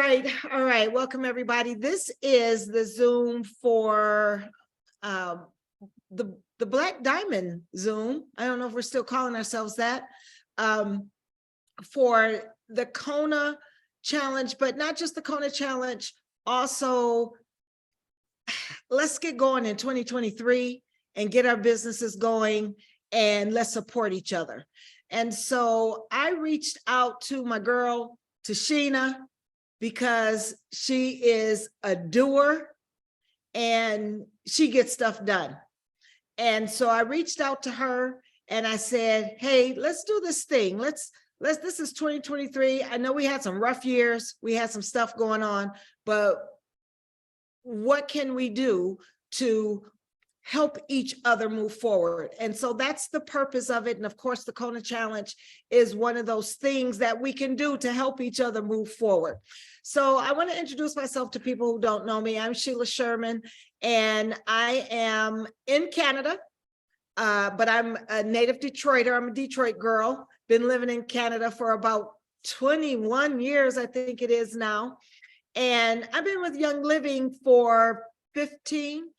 All right. Welcome everybody. This is the Zoom for the Black Diamond Zoom. I don't know if we're still calling ourselves that, for the Kona challenge, but not just the Kona challenge. Also, let's get going in 2023 and get our businesses going, and let's support each other. And so I reached out to my girl, Tashina, because she is a doer and she gets stuff done. And so I reached out to her and I said, hey, let's do this thing. This is 2023. I know we had some rough years. We had some stuff going on, but what can we do to help each other move forward? And so that's the purpose of it. And of course, the Kona Challenge is one of those things that we can do to help each other move forward. So I want to introduce myself to people who don't know me. I'm Sheila Sherman, and I am in Canada, but I'm a native Detroiter. I'm a Detroit girl, been living in Canada for about 21 years, I think it is now. And I've been with Young Living for 15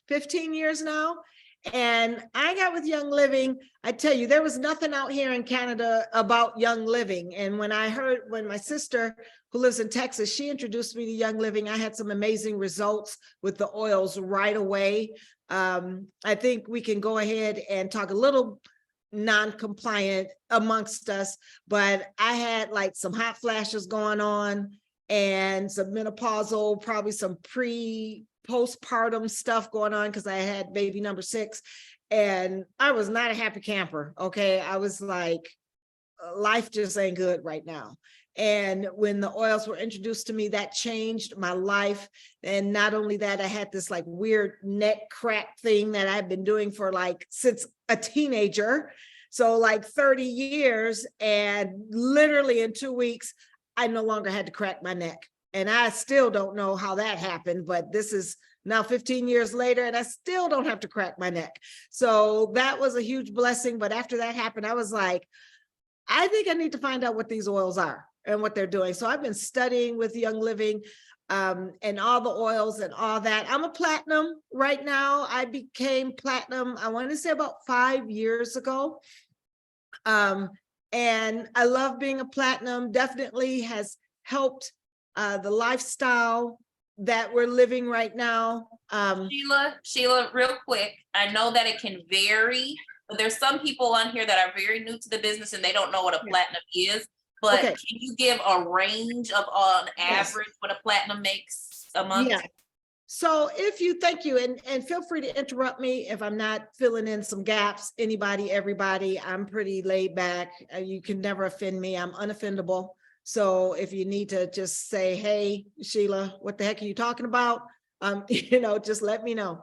years now. And I got with Young Living, I tell you, there was nothing out here in Canada about Young Living. And when my sister who lives in Texas, she introduced me to Young Living, I had some amazing results with the oils right away. I think we can go ahead and talk a little non-compliant amongst us, but I had like some hot flashes going on and some menopausal, probably some postpartum stuff going on because I had baby number 6, and I was not a happy camper. Okay, I was like, life just ain't good right now. And when the oils were introduced to me, that changed my life. And not only that, I had this like weird neck crack thing that I've been doing for like since a teenager. So like 30 years, and literally in 2 weeks, I no longer had to crack my neck. And I still don't know how that happened, but this is now 15 years later, and I still don't have to crack my neck. So that was a huge blessing. But after that happened, I was like, I think I need to find out what these oils are and what they're doing. So I've been studying with Young Living and all the oils and all that. I'm a platinum right now. I became platinum, I want to say about 5 years ago. And I love being a platinum. Definitely has helped the lifestyle that we're living right now. Sheila, real quick, I know that it can vary, but there's some people on here that are very new to the business and they don't know what a platinum is. But Okay. Can you give a range of on average what a platinum makes a month? Yeah. So thank you, and feel free to interrupt me if I'm not filling in some gaps. Anybody, everybody, I'm pretty laid back. You can never offend me. I'm unoffendable. So if you need to just say, hey, Sheila, what the heck are you talking about? Just let me know.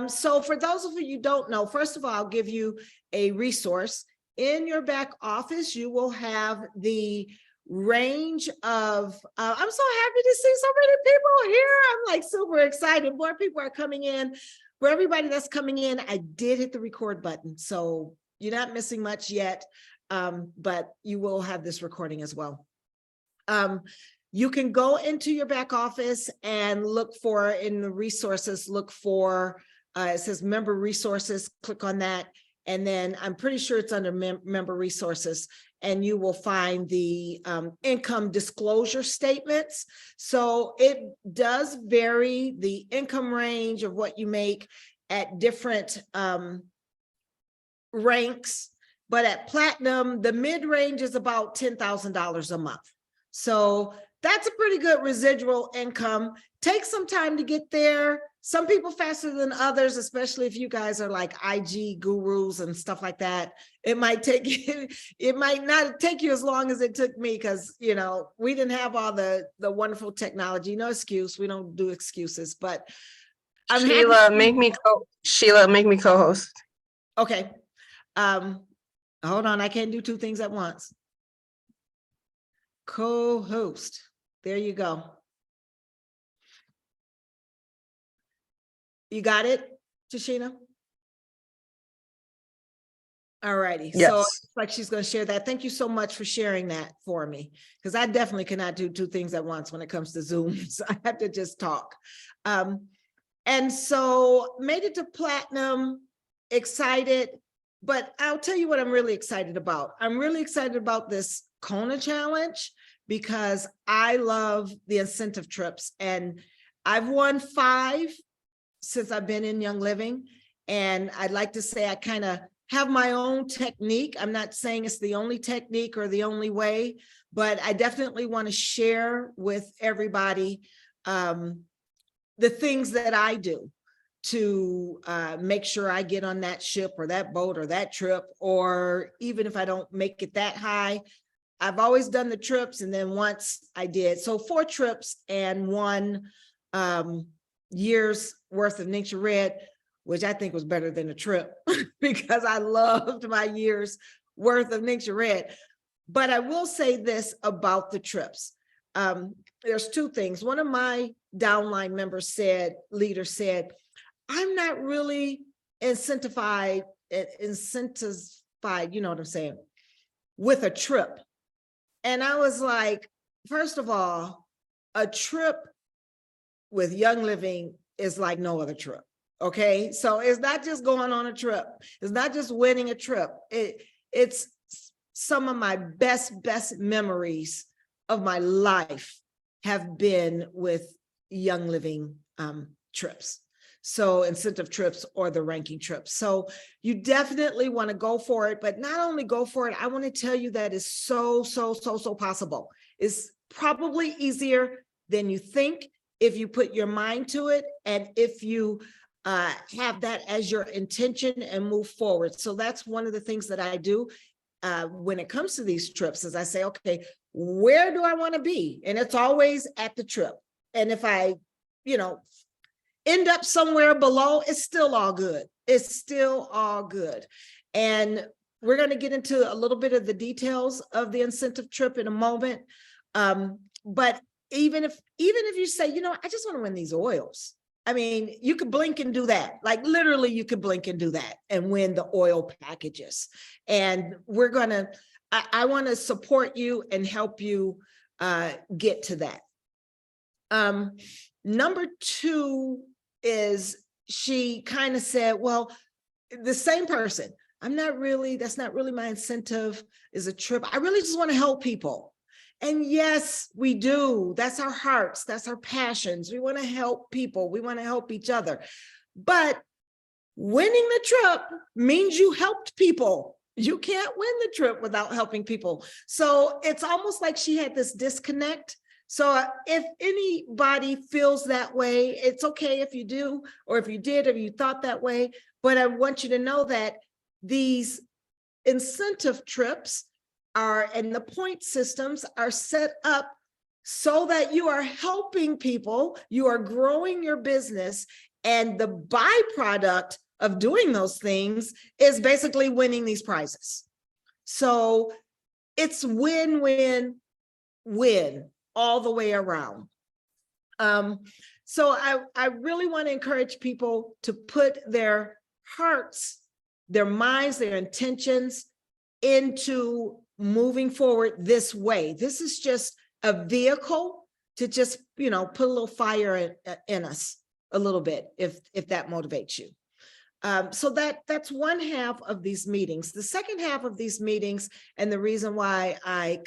So for those of you who don't know, first of all, I'll give you a resource. In your back office, you will have the range of, I'm so happy to see so many people here. I'm like super excited. More people are coming in. For everybody that's coming in, I did hit the record button. So you're not missing much yet, but you will have this recording as well. You can go into your back office and look for, in the resources, look for, it says member resources, click on that. And then I'm pretty sure it's under member resources, and you will find the income disclosure statements. So it does vary the income range of what you make at different ranks. But at platinum, the mid range is about $10,000 a month. So that's a pretty good residual income. Takes some time to get there. Some people faster than others, especially if you guys are like IG gurus and stuff like that. It might not take you as long as it took me, because we didn't have all the wonderful technology. No excuse. We don't do excuses, but I'm Sheila, happy. make me co-host. Okay. Hold on. I can't do 2 things at once. Co-host. There you go. You got it, Tashina? All righty. Yes. So it's like she's going to share that. Thank you so much for sharing that for me, because I definitely cannot do two things at once when it comes to Zooms. I have to just talk. And so made it to platinum, excited, but I'll tell you what I'm really excited about. I'm really excited about this Kona challenge because I love the incentive trips, and I've won 5 since I've been in Young Living. And I'd like to say I kind of have my own technique. I'm not saying it's the only technique or the only way, but I definitely want to share with everybody the things that I do to make sure I get on that ship or that boat or that trip, or even if I don't make it that high, I've always done the trips. And then once I did, so 4 trips and 1 year's worth of Nature Red, which I think was better than a trip because I loved my year's worth of Nature Red. But I will say this about the trips. There's 2 things. One of my downline members said, I'm not really incentivized, you know what I'm saying, with a trip. And I was like, first of all, a trip with Young Living is like no other trip. Okay. So it's not just going on a trip. It's not just winning a trip. It's some of my best memories of my life have been with Young Living trips. So incentive trips or the ranking trips. So you definitely want to go for it, but not only go for it, I want to tell you that is so possible. It's probably easier than you think if you put your mind to it and if you have that as your intention and move forward. So that's one of the things that I do when it comes to these trips, is I say, okay, where do I want to be? And it's always at the trip. And if I, end up somewhere below, it's still all good. It's still all good. And we're going to get into a little bit of the details of the incentive trip in a moment. But even if you say, I just want to win these oils. I mean, you could blink and do that. Like literally you could blink and do that and win the oil packages. And I want to support you and help you get to that. Number 2 is she kind of said, well, the same person, that's not really my incentive is a trip. I really just want to help people. And yes, we do. That's our hearts. That's our passions. We want to help people. We want to help each other. But winning the trip means you helped people. You can't win the trip without helping people. So it's almost like she had this disconnect. So if anybody feels that way, it's okay if you do, or if you did, or you thought that way. But I want you to know that these incentive trips and the point systems are set up so that you are helping people, you are growing your business, and the byproduct of doing those things is basically winning these prizes. So it's win-win-win all the way around. So I really want to encourage people to put their hearts, their minds, their intentions into moving forward this way. This is just a vehicle to just, put a little fire in us a little bit, if that motivates you. So that's one half of these meetings. The second half of these meetings, and the reason why I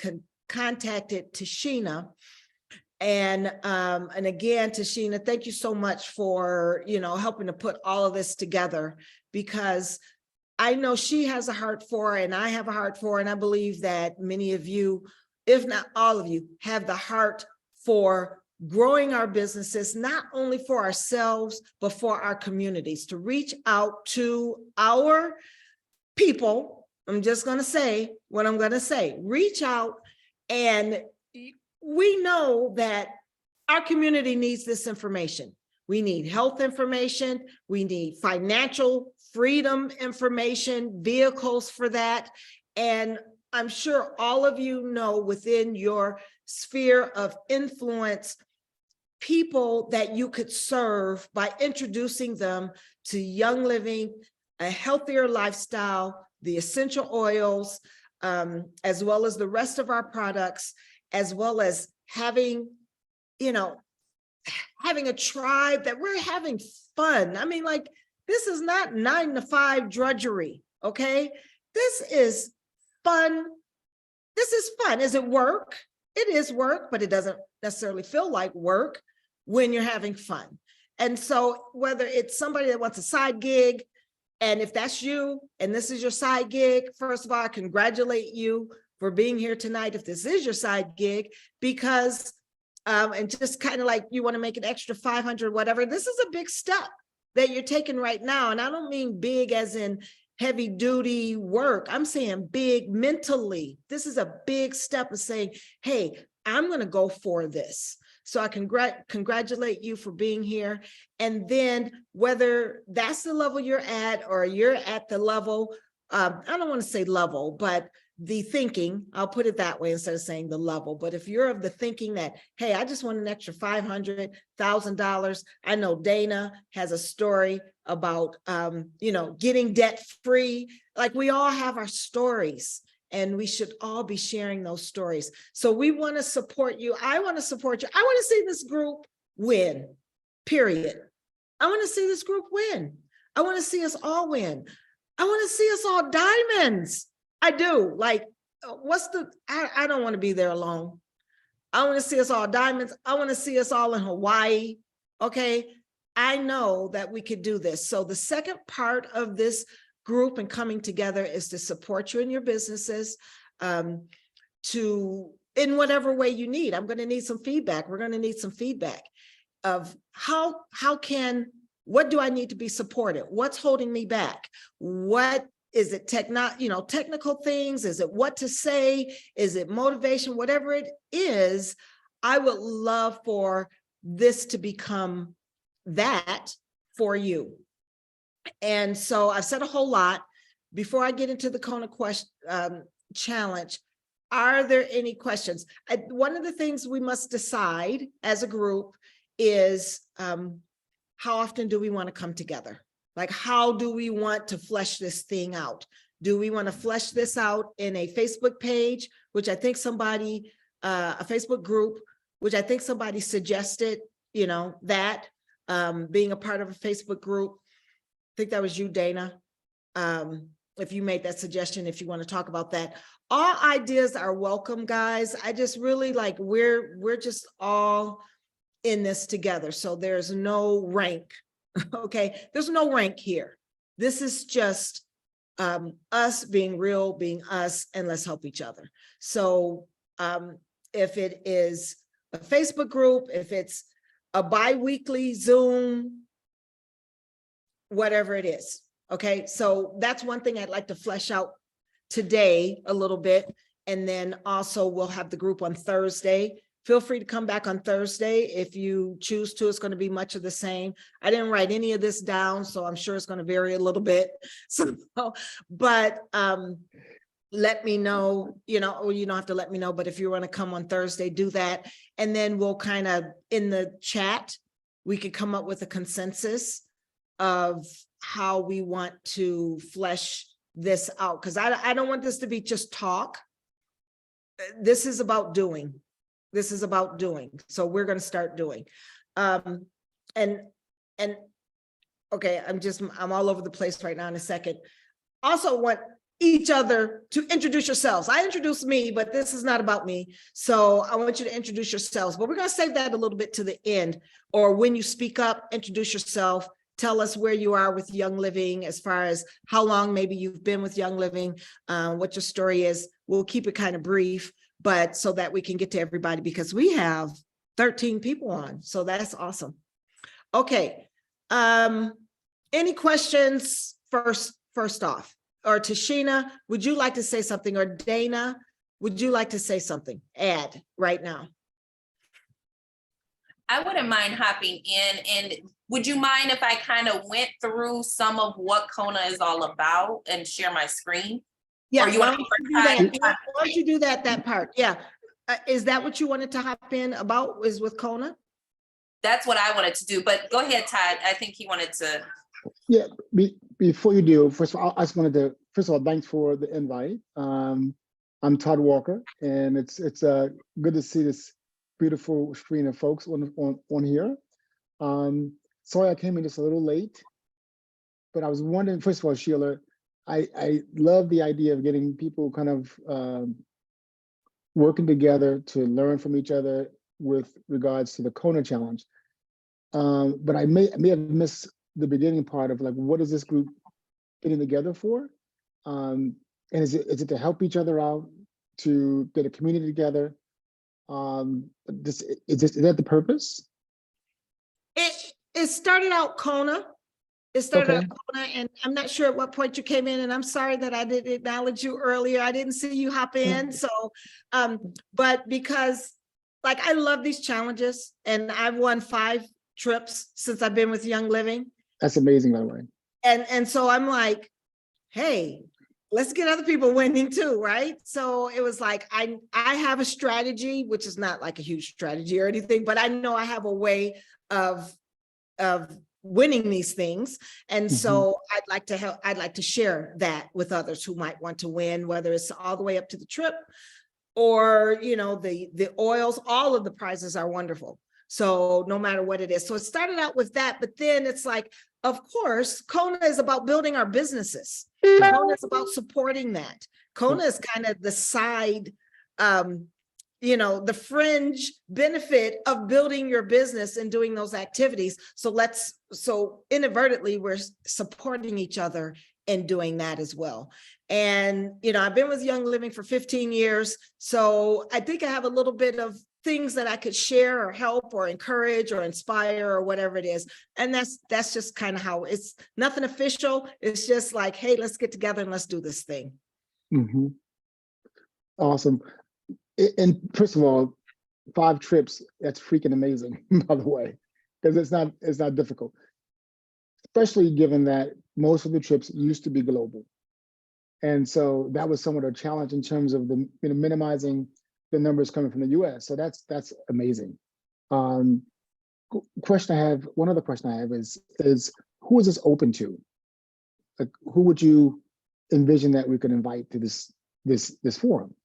contacted Tashina, and again, Tashina, thank you so much for, helping to put all of this together, because I know she has a heart for it and I have a heart for it. And I believe that many of you, if not all of you, have the heart for growing our businesses, not only for ourselves, but for our communities, to reach out to our people. I'm just going to say what I'm going to say. Reach out, and we know that our community needs this information. We need health information. We need financial freedom information, vehicles for that. And I'm sure all of you know within your sphere of influence, people that you could serve by introducing them to Young Living, a healthier lifestyle, the essential oils, as well as the rest of our products, as well as having, you know, having a tribe that we're having fun. I mean, like, this is not 9 to 5 drudgery, okay? This is fun. This is fun. Is it work? It is work, but it doesn't necessarily feel like work when you're having fun. And so whether it's somebody that wants a side gig, and if that's you, and this is your side gig, first of all, I congratulate you for being here tonight if this is your side gig, because, and just kind of like you want to make an extra 500, whatever, this is a big step that you're taking right now. And I don't mean big as in heavy duty work. I'm saying big mentally. This is a big step of saying, hey, I'm going to go for this. So I congratulate you for being here. And then whether that's the level you're at or you're at the level, I don't want to say level, but the thinking, I'll put it that way instead of saying the level. But if you're of the thinking that, hey, I just want an extra $500,000. I know Dana has a story about, you know, getting debt free. Like, we all have our stories, and we should all be sharing those stories. So we want to support you. I want to support you. I want to see this group win, period. I want to see this group win. I want to see us all win. I want to see us all diamonds. I do. Like, I don't want to be there alone. I want to see us all diamonds. I want to see us all in Hawaii. Okay. I know that we could do this. So the second part of this group and coming together is to support you in your businesses, in whatever way you need. I'm going to need some feedback. We're going to need some feedback of what do I need to be supported? What's holding me back? What is it technical things? Is it what to say? Is it motivation? Whatever it is, I would love for this to become that for you. And so I've said a whole lot. Before I get into the Kona challenge, are there any questions? One of the things we must decide as a group is how often do we want to come together? Like, how do we want to flesh this thing out? Do we want to flesh this out in a Facebook page, which I think somebody, a Facebook group, which I think somebody suggested, you know, that being a part of a Facebook group. I think that was you, Dana. If you made that suggestion, if you want to talk about that. All ideas are welcome, guys. I just really like, we're just all in this together. So there's no rank. Okay, there's no rank here. This is just us being real, being us, and let's help each other. So if it is a Facebook group, if it's a bi-weekly Zoom, whatever it is. Okay, so that's one thing I'd like to flesh out today a little bit. And then also we'll have the group on Thursday. Feel free to come back on Thursday if you choose to. It's going to be much of the same. I didn't write any of this down, so I'm sure it's going to vary a little bit. So, but let me know, you know, or you don't have to let me know, but if you want to come on Thursday, do that. And then we'll kind of, in the chat, we could come up with a consensus of how we want to flesh this out. Because I don't want this to be just talk. This is about doing. This is about doing. So we're going to start doing. And okay, I'm all over the place right now in a second. Also want each other to introduce yourselves. I introduced me, but this is not about me. So I want you to introduce yourselves, but we're going to save that a little bit to the end, or when you speak up, introduce yourself. Tell us where you are with Young Living, as far as how long maybe you've been with Young Living, what your story is. We'll keep it kind of brief, but so that we can get to everybody, because we have 13 people on. So that's awesome. Okay. Any questions first off? Or Tashina, would you like to say something? Or Dana, would you like to say something? Add right now. I wouldn't mind hopping in. And would you mind if I kind of went through some of what Kona is all about and share my screen? Yeah, Or you want to why don't you do that part? Yeah. Is that what you wanted to hop in about, is with Kona? That's what I wanted to do, but go ahead, Todd. I think he wanted to. Yeah, before you do, first of all, I just wanted to, first of all, thanks for the invite. I'm Todd Walker, and it's good to see this beautiful screen of folks on here. Sorry I came in just a little late, but I was wondering, first of all, Sheila, I love the idea of getting people kind of working together to learn from each other with regards to the Kona challenge. But I may have missed the beginning part of like, what is this group getting together for? And is it to help each other out, to get a community together? Is that the purpose? It started out Kona. It started Okay. out Kona, and I'm not sure at what point you came in, and I'm sorry that I didn't acknowledge you earlier. I didn't see you hop in. So, but because like I love these challenges, and I've won 5 trips since I've been with Young Living. That's amazing, by the way. And so I'm like, hey, let's get other people winning too, right? So it was like, I have a strategy, which is not like a huge strategy or anything, but I know I have a way of winning these things. And so I'd like to help, I'd like to share that with others who might want to win, whether it's all the way up to the trip or, you know, the oils, all of the prizes are wonderful. So no matter what it is. So it started out with that, but then it's like, of course, Kona is about building our businesses. Kona is about supporting that. Kona is kind of the side, you know, the fringe benefit of building your business and doing those activities. So inadvertently, we're supporting each other in doing that as well. And, you know, I've been with Young Living for 15 years. So I think I have a little bit of things that I could share or help or encourage or inspire or whatever it is. And that's just kind of how it's nothing official. It's just like, hey, let's get together and let's do this thing. Awesome. And first of all, 5 trips, that's freaking amazing, by the way, because it's not difficult, especially given that most of the trips used to be global. And so that was somewhat a challenge in terms of the, you know, minimizing the numbers coming from the US. So that's amazing. One other question I have is who is this open to? Like, who would you envision that we could invite to this forum?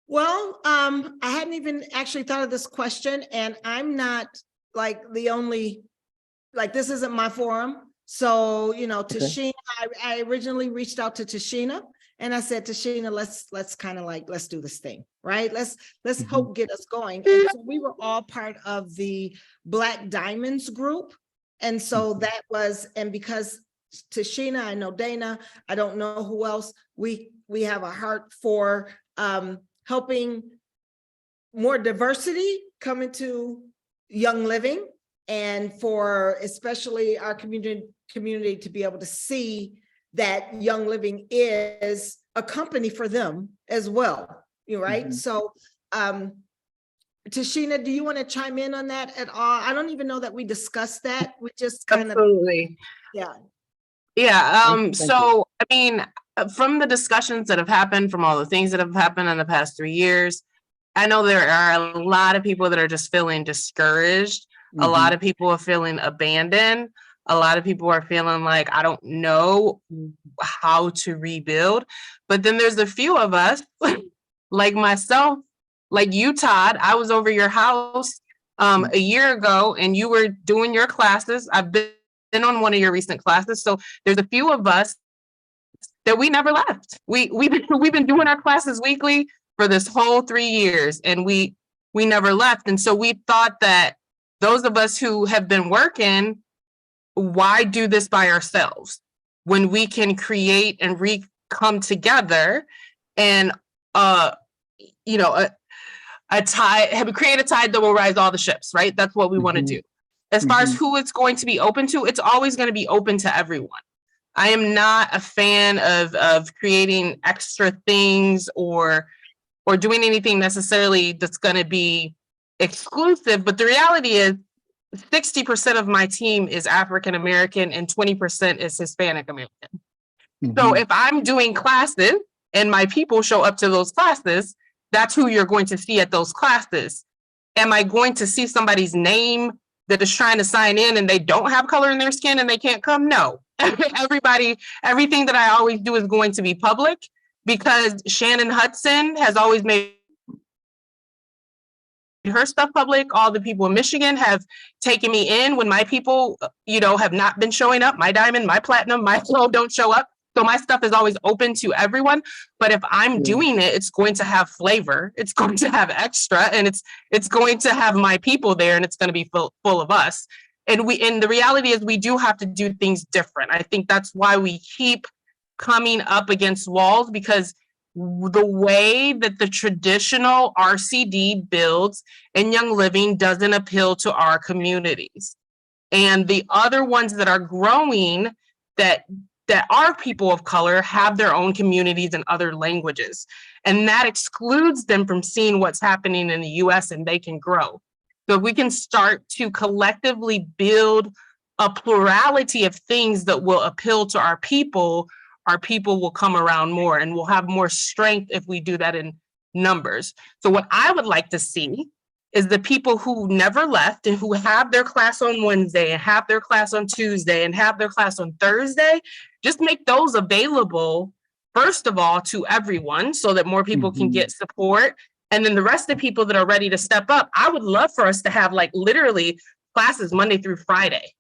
Well, I hadn't even actually thought of this question, and I'm not like the only, like this isn't my forum. So, you know, Tashina, I originally reached out to Tashina and I said, Tashina, let's kind of like, let's do this thing, right? Let's hope get us going. And so we were all part of the Black Diamonds group. And so that was, and because Tashina, I know Dana, I don't know who else, we have a heart for helping more diversity come into Young Living, and for especially our community to be able to see that Young Living is a company for them as well, you right? So Tashina, do you want to chime in on that at all? I don't even know that we discussed that. We just kind of, Absolutely. yeah. Yeah. Thank you. So, I mean, from the discussions that have happened, from all the things that have happened in the past 3 years, I know there are a lot of people that are just feeling discouraged. A lot of people are feeling abandoned. A lot of people are feeling like, I don't know how to rebuild. But then there's a few of us, like myself, like you, Todd. I was over your house a year ago and you were doing your classes. I've been on one of your recent classes. So there's a few of us that we never left. We've been doing our classes weekly for this whole 3 years, and we never left. And so we thought that those of us who have been working, why do this by ourselves when we can create and come together and you know, create a tide that will rise all the ships, right? That's what we want to do. As far as who it's going to be open to, it's always going to be open to everyone. I am not a fan of creating extra things or doing anything necessarily that's going to be exclusive. But the reality is 60% of my team is African American and 20% is Hispanic American. So if I'm doing classes and my people show up to those classes, that's who you're going to see at those classes. Am I going to see somebody's name that is trying to sign in and they don't have color in their skin and they can't come? No. Everybody, everything that I always do is going to be public, because Shannon Hudson has always made her stuff public. All the people in Michigan have taken me in when my people, have not been showing up. My diamond, my platinum, my flow don't show up. So my stuff is always open to everyone. But if I'm doing it, it's going to have flavor. It's going to have extra, and it's going to have my people there, and it's going to be full of us. And the reality is we do have to do things different. I think that's why we keep coming up against walls, because the way that the traditional RCD builds in Young Living doesn't appeal to our communities. And the other ones that are growing that are people of color have their own communities and other languages. And that excludes them from seeing what's happening in the US, and they can grow. So if we can start to collectively build a plurality of things that will appeal to our people will come around more, and we'll have more strength if we do that in numbers. So what I would like to see is the people who never left and who have their class on Wednesday and have their class on Tuesday and have their class on Thursday, just make those available, first of all, to everyone so that more people can get support. And then the rest of the people that are ready to step up, I would love for us to have like literally classes Monday through Friday.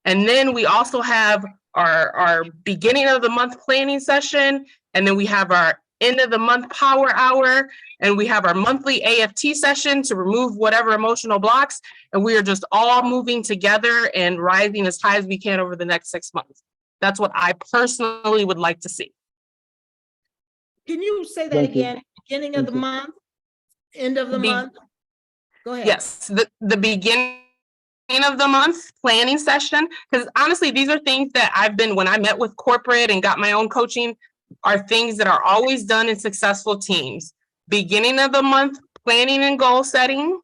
And then we also have our beginning of the month planning session. And then we have our end of the month power hour. And we have our monthly AFT session to remove whatever emotional blocks. And we are just all moving together and rising as high as we can over the next 6 months. That's what I personally would like to see. Can you say that again? Beginning of the month, end of the month? Go ahead. Yes, the beginning of the month planning session, because honestly, these are things that when I met with corporate and got my own coaching, are things that are always done in successful teams. Beginning of the month planning and goal setting,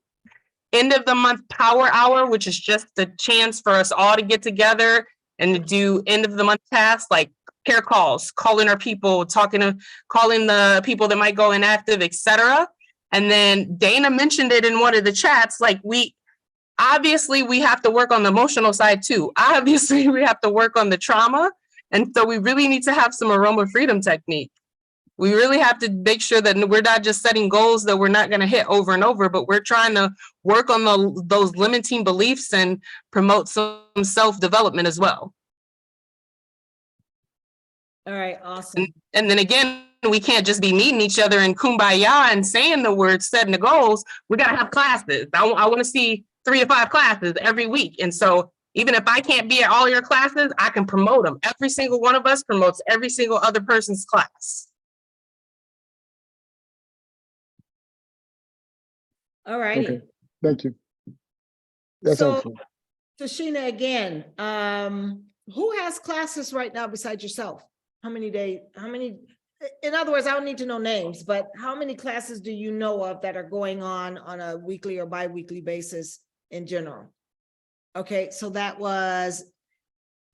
end of the month power hour, which is just the chance for us all to get together and to do end of the month tasks like care calls, calling our people, calling the people that might go inactive, etc. And then Dana mentioned it in one of the chats, like obviously we have to work on the emotional side too. Obviously we have to work on the trauma. And so we really need to have some aroma freedom technique. We really have to make sure that we're not just setting goals that we're not going to hit over and over, but we're trying to work on those limiting beliefs and promote some self-development as well. All right, awesome. And then again, we can't just be meeting each other in kumbaya and saying the words, setting the goals. We got to have classes. I want to see 3 to 5 classes every week. And so even if I can't be at all your classes, I can promote them. Every single one of us promotes every single other person's class. All righty. Okay, thank you. That's helpful. Tashina, again, who has classes right now besides yourself? How many days, in other words, I don't need to know names, but how many classes do you know of that are going on a weekly or bi-weekly basis in general? Okay, so that was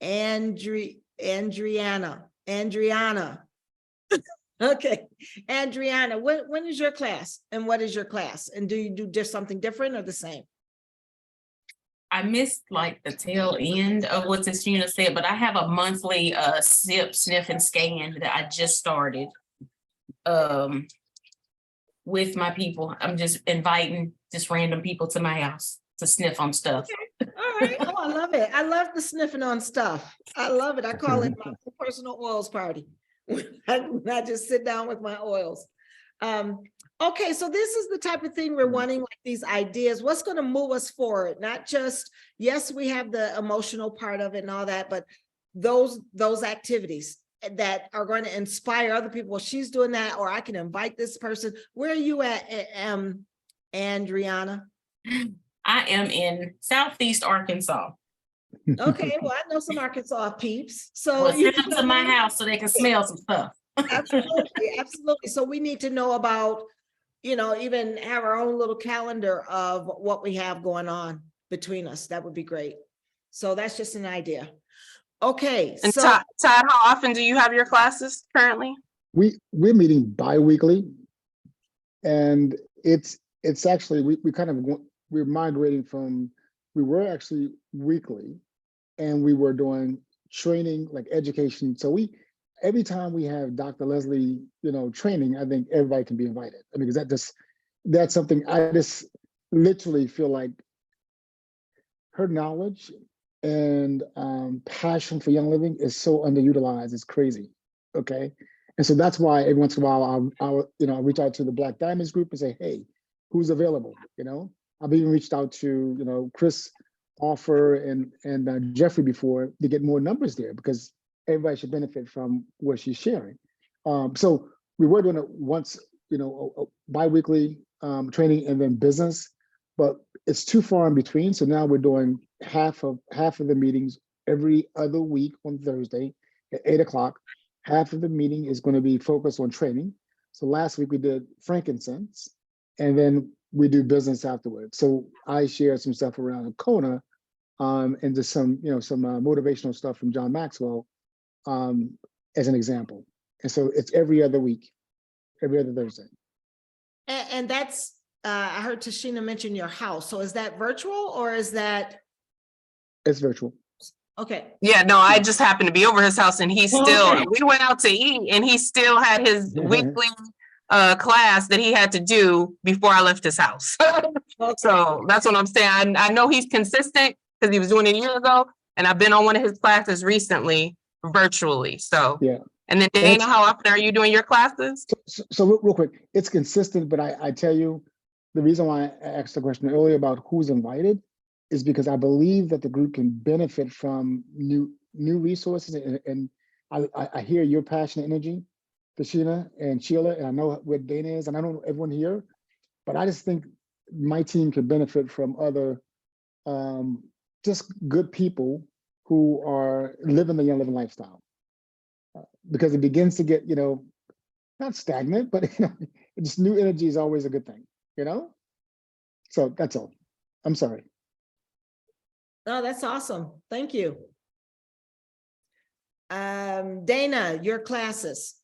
Andriana. Okay, Andriana, when is your class and what is your class? And do you do just something different or the same? I missed like the tail end of what Tashina said, but I have a monthly sip, sniff, and scan that I just started with my people. I'm just inviting just random people to my house to sniff on stuff. Okay. All right. Oh, I love it. I love the sniffing on stuff. I love it. I call it my personal oils party. I just sit down with my oils. Okay, so this is the type of thing we're wanting, like these ideas. What's going to move us forward? Not just, yes, we have the emotional part of it and all that, but those activities that are going to inspire other people. Well, she's doing that, or I can invite this person. Where are you at, Andriana? I am in Southeast Arkansas. Okay, well, I know some Arkansas peeps. So Well, send them to my house so they can smell some stuff. Absolutely, absolutely. So we need to know about, even have our own little calendar of what we have going on between us. That would be great. So that's just an idea. Okay. And so Todd, how often do you have your classes currently? We're meeting bi-weekly, and it's actually we're migrating from we were actually weekly, and we were doing training, like education. So every time we have Dr. Leslie, training, I think everybody can be invited. I mean, because that's something I just literally feel like her knowledge and passion for Young Living is so underutilized. It's crazy. Okay. And so that's why every once in a while I'll reach out to the Black Diamonds group and say, hey, who's available? I've even reached out to, Chris Offer and Jeffrey before to get more numbers there, because everybody should benefit from what she's sharing. So we were doing it once, bi-weekly training and then business, but it's too far in between. So now we're doing half of the meetings every other week on Thursday at 8 o'clock. Half of the meeting is going to be focused on training. So last week we did frankincense, and then we do business afterwards. So I share some stuff around Kona, and just some motivational stuff from John Maxwell, as an example. And so it's every other week, every other Thursday. And that's, I heard Tashina mention your house. So is that virtual or is that? It's virtual. Okay. Yeah, no, I just happened to be over his house and he still, Okay. we went out to eat and he still had his weekly class that he had to do before I left his house. So that's what I'm saying. I know he's consistent because he was doing it a year ago, and I've been on one of his classes recently virtually. So Yeah. And then Dana, how often are you doing your classes? So real quick, it's consistent, but I tell you, the reason why I asked the question earlier about who's invited is because I believe that the group can benefit from new resources, and I hear your passion and energy, Tashina and Sheila, and I know what Dana is, and I don't know everyone here, but I just think my team could benefit from other just good people who are living the Young Living lifestyle. Because it begins to get, not stagnant, but just new energy is always a good thing, So that's all. I'm sorry. No, that's awesome. Thank you. Dana, your classes.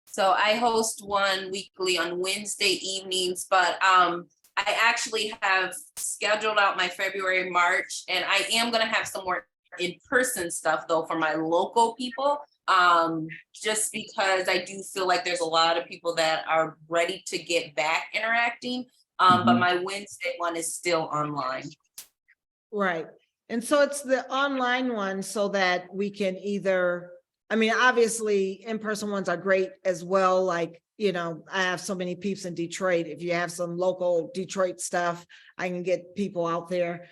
So I host one weekly on Wednesday evenings, but I actually have scheduled out my February, March, and I am going to have some more in-person stuff though for my local people, just because I do feel like there's a lot of people that are ready to get back interacting, but my Wednesday one is still online. Right. And so it's the online one so that we can either, obviously in-person ones are great as well. Like, I have so many peeps in Detroit. If you have some local Detroit stuff, I can get people out there.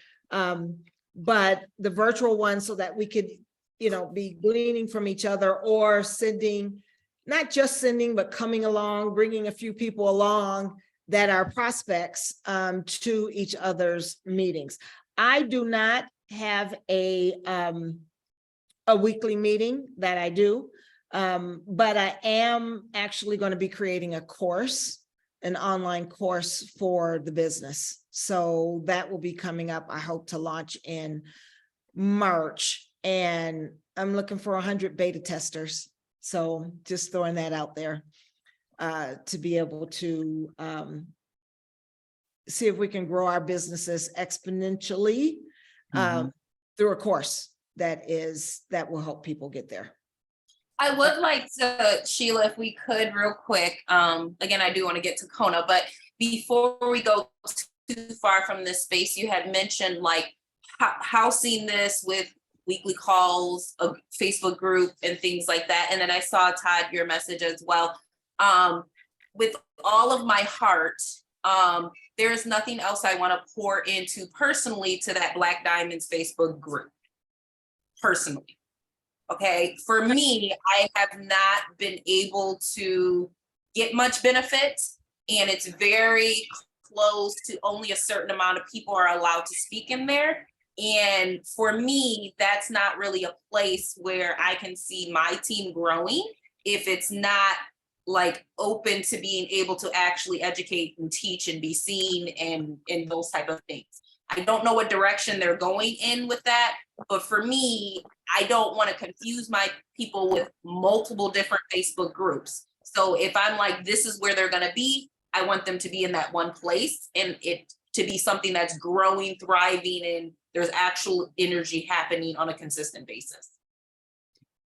But the virtual one so that we could, be gleaning from each other or sending, not just sending, but coming along, bringing a few people along that are prospects to each other's meetings. I do not have a weekly meeting that I do, but I am actually going to be creating a course, an online course for the business. So that will be coming up. I hope to launch in March, and I'm looking for 100 beta testers. So just throwing that out there to be able to see if we can grow our businesses exponentially through a course that will help people get there. I would like to, Sheila, if we could real quick, again, I do want to get to Kona, but before we go too far from this space, you had mentioned like housing this with weekly calls, a Facebook group and things like that. And then I saw, Todd, your message as well. With all of my heart, there is nothing else I want to pour into personally to that Black Diamonds Facebook group. Personally. Okay. For me, I have not been able to get much benefit, and it's very close to only a certain amount of people are allowed to speak in there. And for me, that's not really a place where I can see my team growing if it's not like open to being able to actually educate and teach and be seen and those type of things. I don't know what direction they're going in with that, but for me, I don't want to confuse my people with multiple different Facebook groups. So if I'm like, this is where they're going to be, I want them to be in that one place. And it to be something that's growing, thriving, and there's actual energy happening on a consistent basis.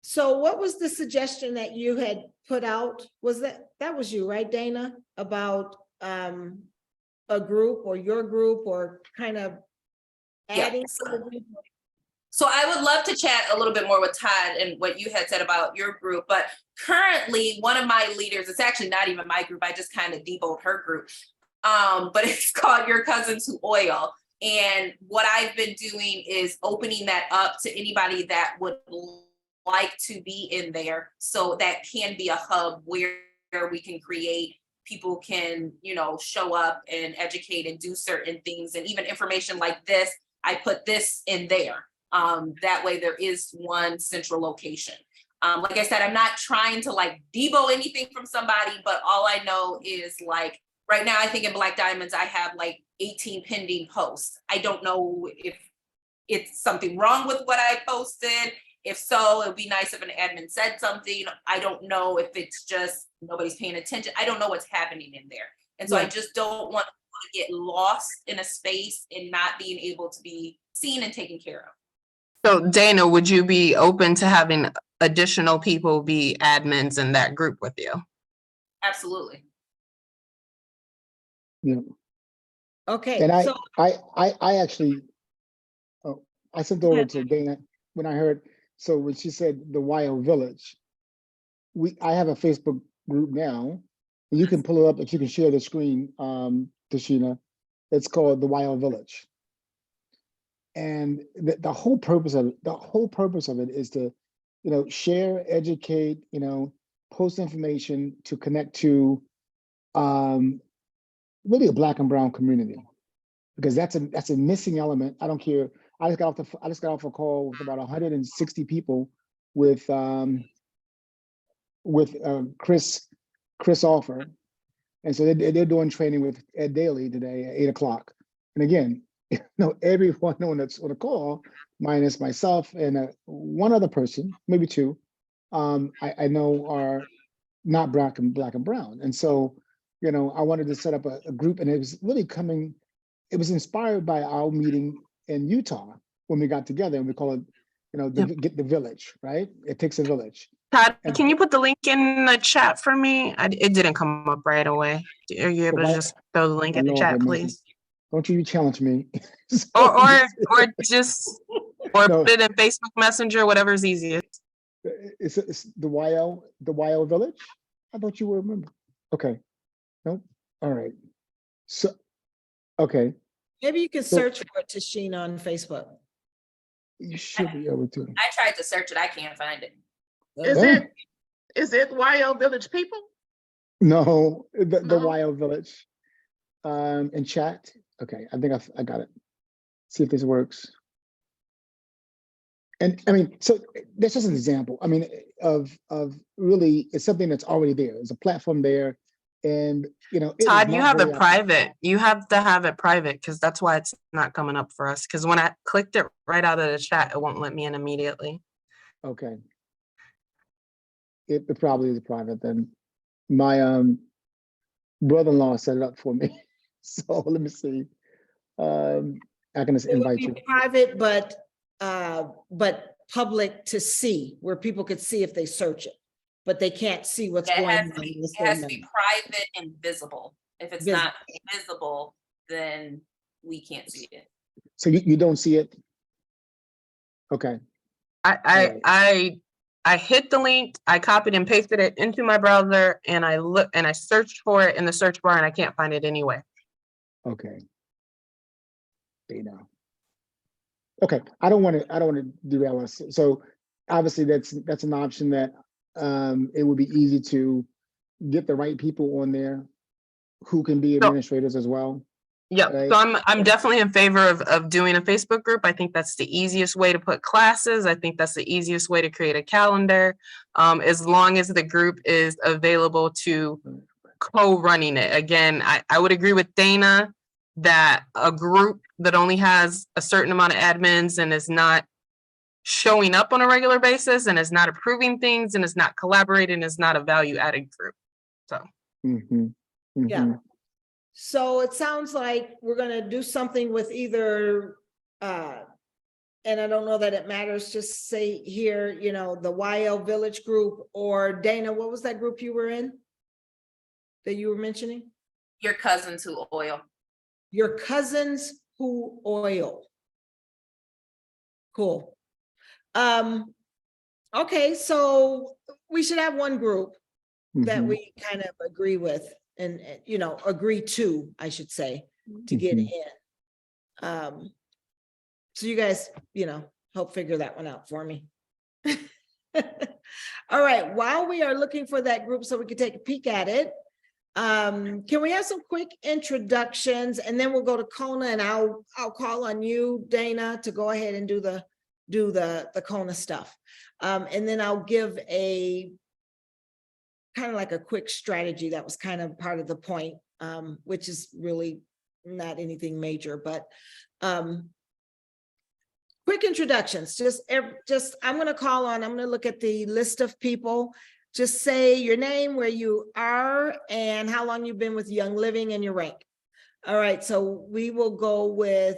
So what was the suggestion that you had put out? Was that was you, right, Dana? About a group or your group or kind of adding Yes. to the group? So I would love to chat a little bit more with Todd and what you had said about your group, but currently one of my leaders, it's actually not even my group, I just kind of deboed her group, but it's called Your Cousins Who Oil. And what I've been doing is opening that up to anybody that would like to be in there. So that can be a hub where we can create, people can, you know, show up and educate and do certain things. And even information like this, I put this in there. That way there is one central location. Like I said, I'm not trying to like debo anything from somebody, but all I know is like, right now, I think in Black Diamonds, I have like 18 pending posts. I don't know if it's something wrong with what I posted. If so, it would be nice if an admin said something. I don't know if it's just nobody's paying attention. I don't know what's happening in there. And so I just don't want to get lost in a space and not being able to be seen and taken care of. So Dana, would you be open to having additional people be admins in that group with you? Absolutely. Yeah. Okay, And so I actually, I sent over to Dana when I heard, so when she said the YO Village, I have a Facebook group now. You can pull it up if you can share the screen, Tashina. It's called the YO Village. And the whole purpose of it is to, you know, share, educate, you know, post information to connect to really a Black and brown community, because that's a missing element. I don't care. I just got off a call with about 160 people with Chris Offer, and so they're doing training with Ed Daly today at 8 o'clock. And again, you know, everyone on the call, minus myself and one other person, maybe two, I know are not black and brown. And so, you know, I wanted to set up a group, and it was really it was inspired by our meeting in Utah when we got together, and we call it, you know, get the village, right? It takes a village. Todd, And can you put the link in the chat for me? It didn't come up right away. Are you able to just throw the link in the Lord chat, have mercy. please? Don't you challenge me. Or No. put it in Facebook Messenger, whatever's easiest. It's the YO Village. I thought you would remember. Okay. Nope. All right. So, okay. maybe you can search for Tashina on Facebook. You should be able to. I tried to search it. I can't find it. Is it YO Village people? No, the No. YO Village. In chat. Okay, I think I got it. See if this works. And I mean, so that's just an example. I mean, of really, it's something that's already there. There's a platform there, and you know, Todd, you have it private. You have to have it private, because that's why it's not coming up for us. Because when I clicked it right out of the chat, it won't let me in immediately. Okay. It probably is private then. My brother-in-law set it up for me. So let me see. I can just It would invite be you. private, but public to see, where people could see if they search it, but they can't see what's Yeah, going on. it has to be private and visible. If it's not visible, then we can't see it. So you don't see it? Okay. I hit the link, I copied and pasted it into my browser, and I searched for it in the search bar, and I can't find it anyway. Okay. Dana. Okay, I don't want to derail us. So obviously that's an option that it would be easy to get the right people on there who can be administrators as well. Yeah, right? so I'm definitely in favor of doing a Facebook group. I think that's the easiest way to put classes. I think that's the easiest way to create a calendar, as long as the group is available to co-running it. Again, I would agree with Dana that a group that only has a certain amount of admins and is not showing up on a regular basis and is not approving things and is not collaborating is not a value-added group. So Yeah. So it sounds like we're gonna do something with either, and I don't know that it matters, just say here, you know, the YL Village group, or Dana, what was that group you were in? That you were mentioning? Your cousin to oil. Your cousins who oil. Cool. Okay, so we should have one group that Mhm. we kind of agree with and, you know, agree to, I should say, to get Mhm. in. So you guys, you know, help figure that one out for me. All right, while we are looking for that group so we can take a peek at it, can we have some quick introductions, and then we'll go to Kona, and I'll call on you, Dana, to go ahead and do the Kona stuff. And then I'll give a kind of like a quick strategy that was kind of part of the point, which is really not anything major, but quick introductions. Just I'm going to look at the list of people. Just say your name, where you are, and how long you've been with Young Living, and your rank. All right, so we will go with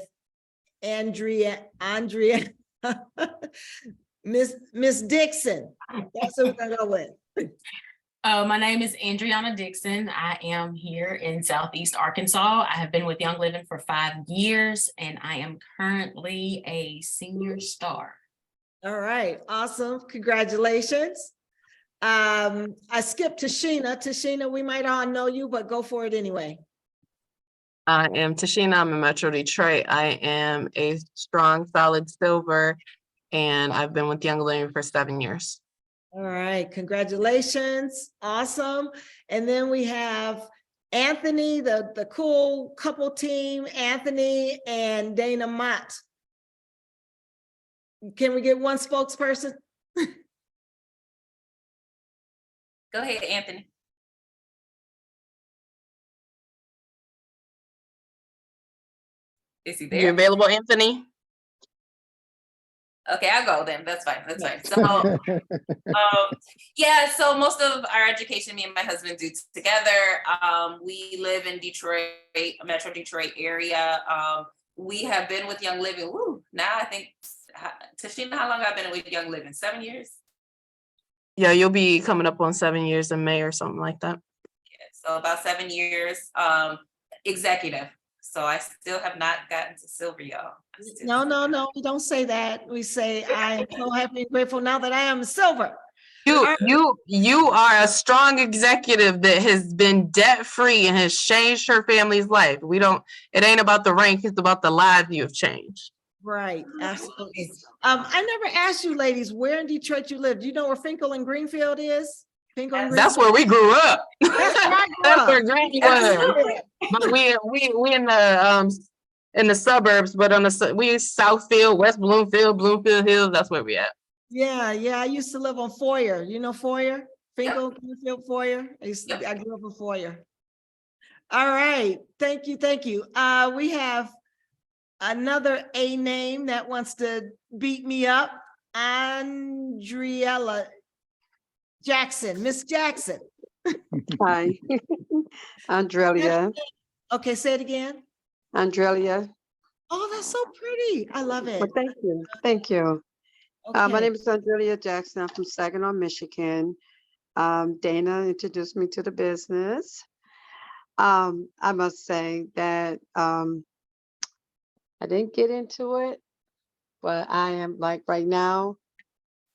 Andrea, Miss Dixon. That's what we're gonna go with. My name is Andriana Dixon. I am here in Southeast Arkansas. I have been with Young Living for 5 years, and I am currently a senior star. All right, awesome. Congratulations. I skipped Tashina. Tashina, we might all know you, but go for it anyway. I am Tashina. I'm in Metro Detroit. I am a strong, solid silver, and I've been with Young Living for 7 years. All right, congratulations. Awesome. And then we have Anthony, the cool couple team, Anthony and Dana Mott. Can we get one spokesperson? Go ahead, Anthony. Is he You there? available, Anthony? Okay, I'll go then. That's fine. That's fine. So, yeah, so most of our education, me and my husband do together. We live in Detroit, Metro Detroit area. We have been with Young Living. Now I think, Tashina, how long have I been with Young Living? 7 years? Yeah, you'll be coming up on 7 years in May or something like that. Yeah, so about 7 years, executive. So I still have not gotten to silver, y'all. No, we don't say that. We say, I am so happy and grateful now that I am silver. You are a strong executive that has been debt free and has changed her family's life. It ain't about the rank, it's about the lives you have changed. Right, absolutely. I never asked you ladies where in Detroit you live. Do you know where Finkel and Greenfield is? Finkel and That's Greenfield? where we grew up. That's where I grew That's up. where Greenfield was. But we in the suburbs, but we Southfield, West Bloomfield, Bloomfield Hills. That's where we at. Yeah, I used to live on Foyer. You know Foyer? Finkel, Greenfield, Foyer. I grew up in Foyer. All right, thank you. We have another A name that wants to beat me up. Andriella Jackson, Miss Jackson. Hi, Andrelia. Okay, say it again. Andrelia. Oh, that's so pretty. I love it. Well, thank you. Thank you. My Okay. name is Andrelia Jackson. I'm from Saginaw, Michigan. Dana introduced me to the business. I must say that I didn't get into it, but I am like right now,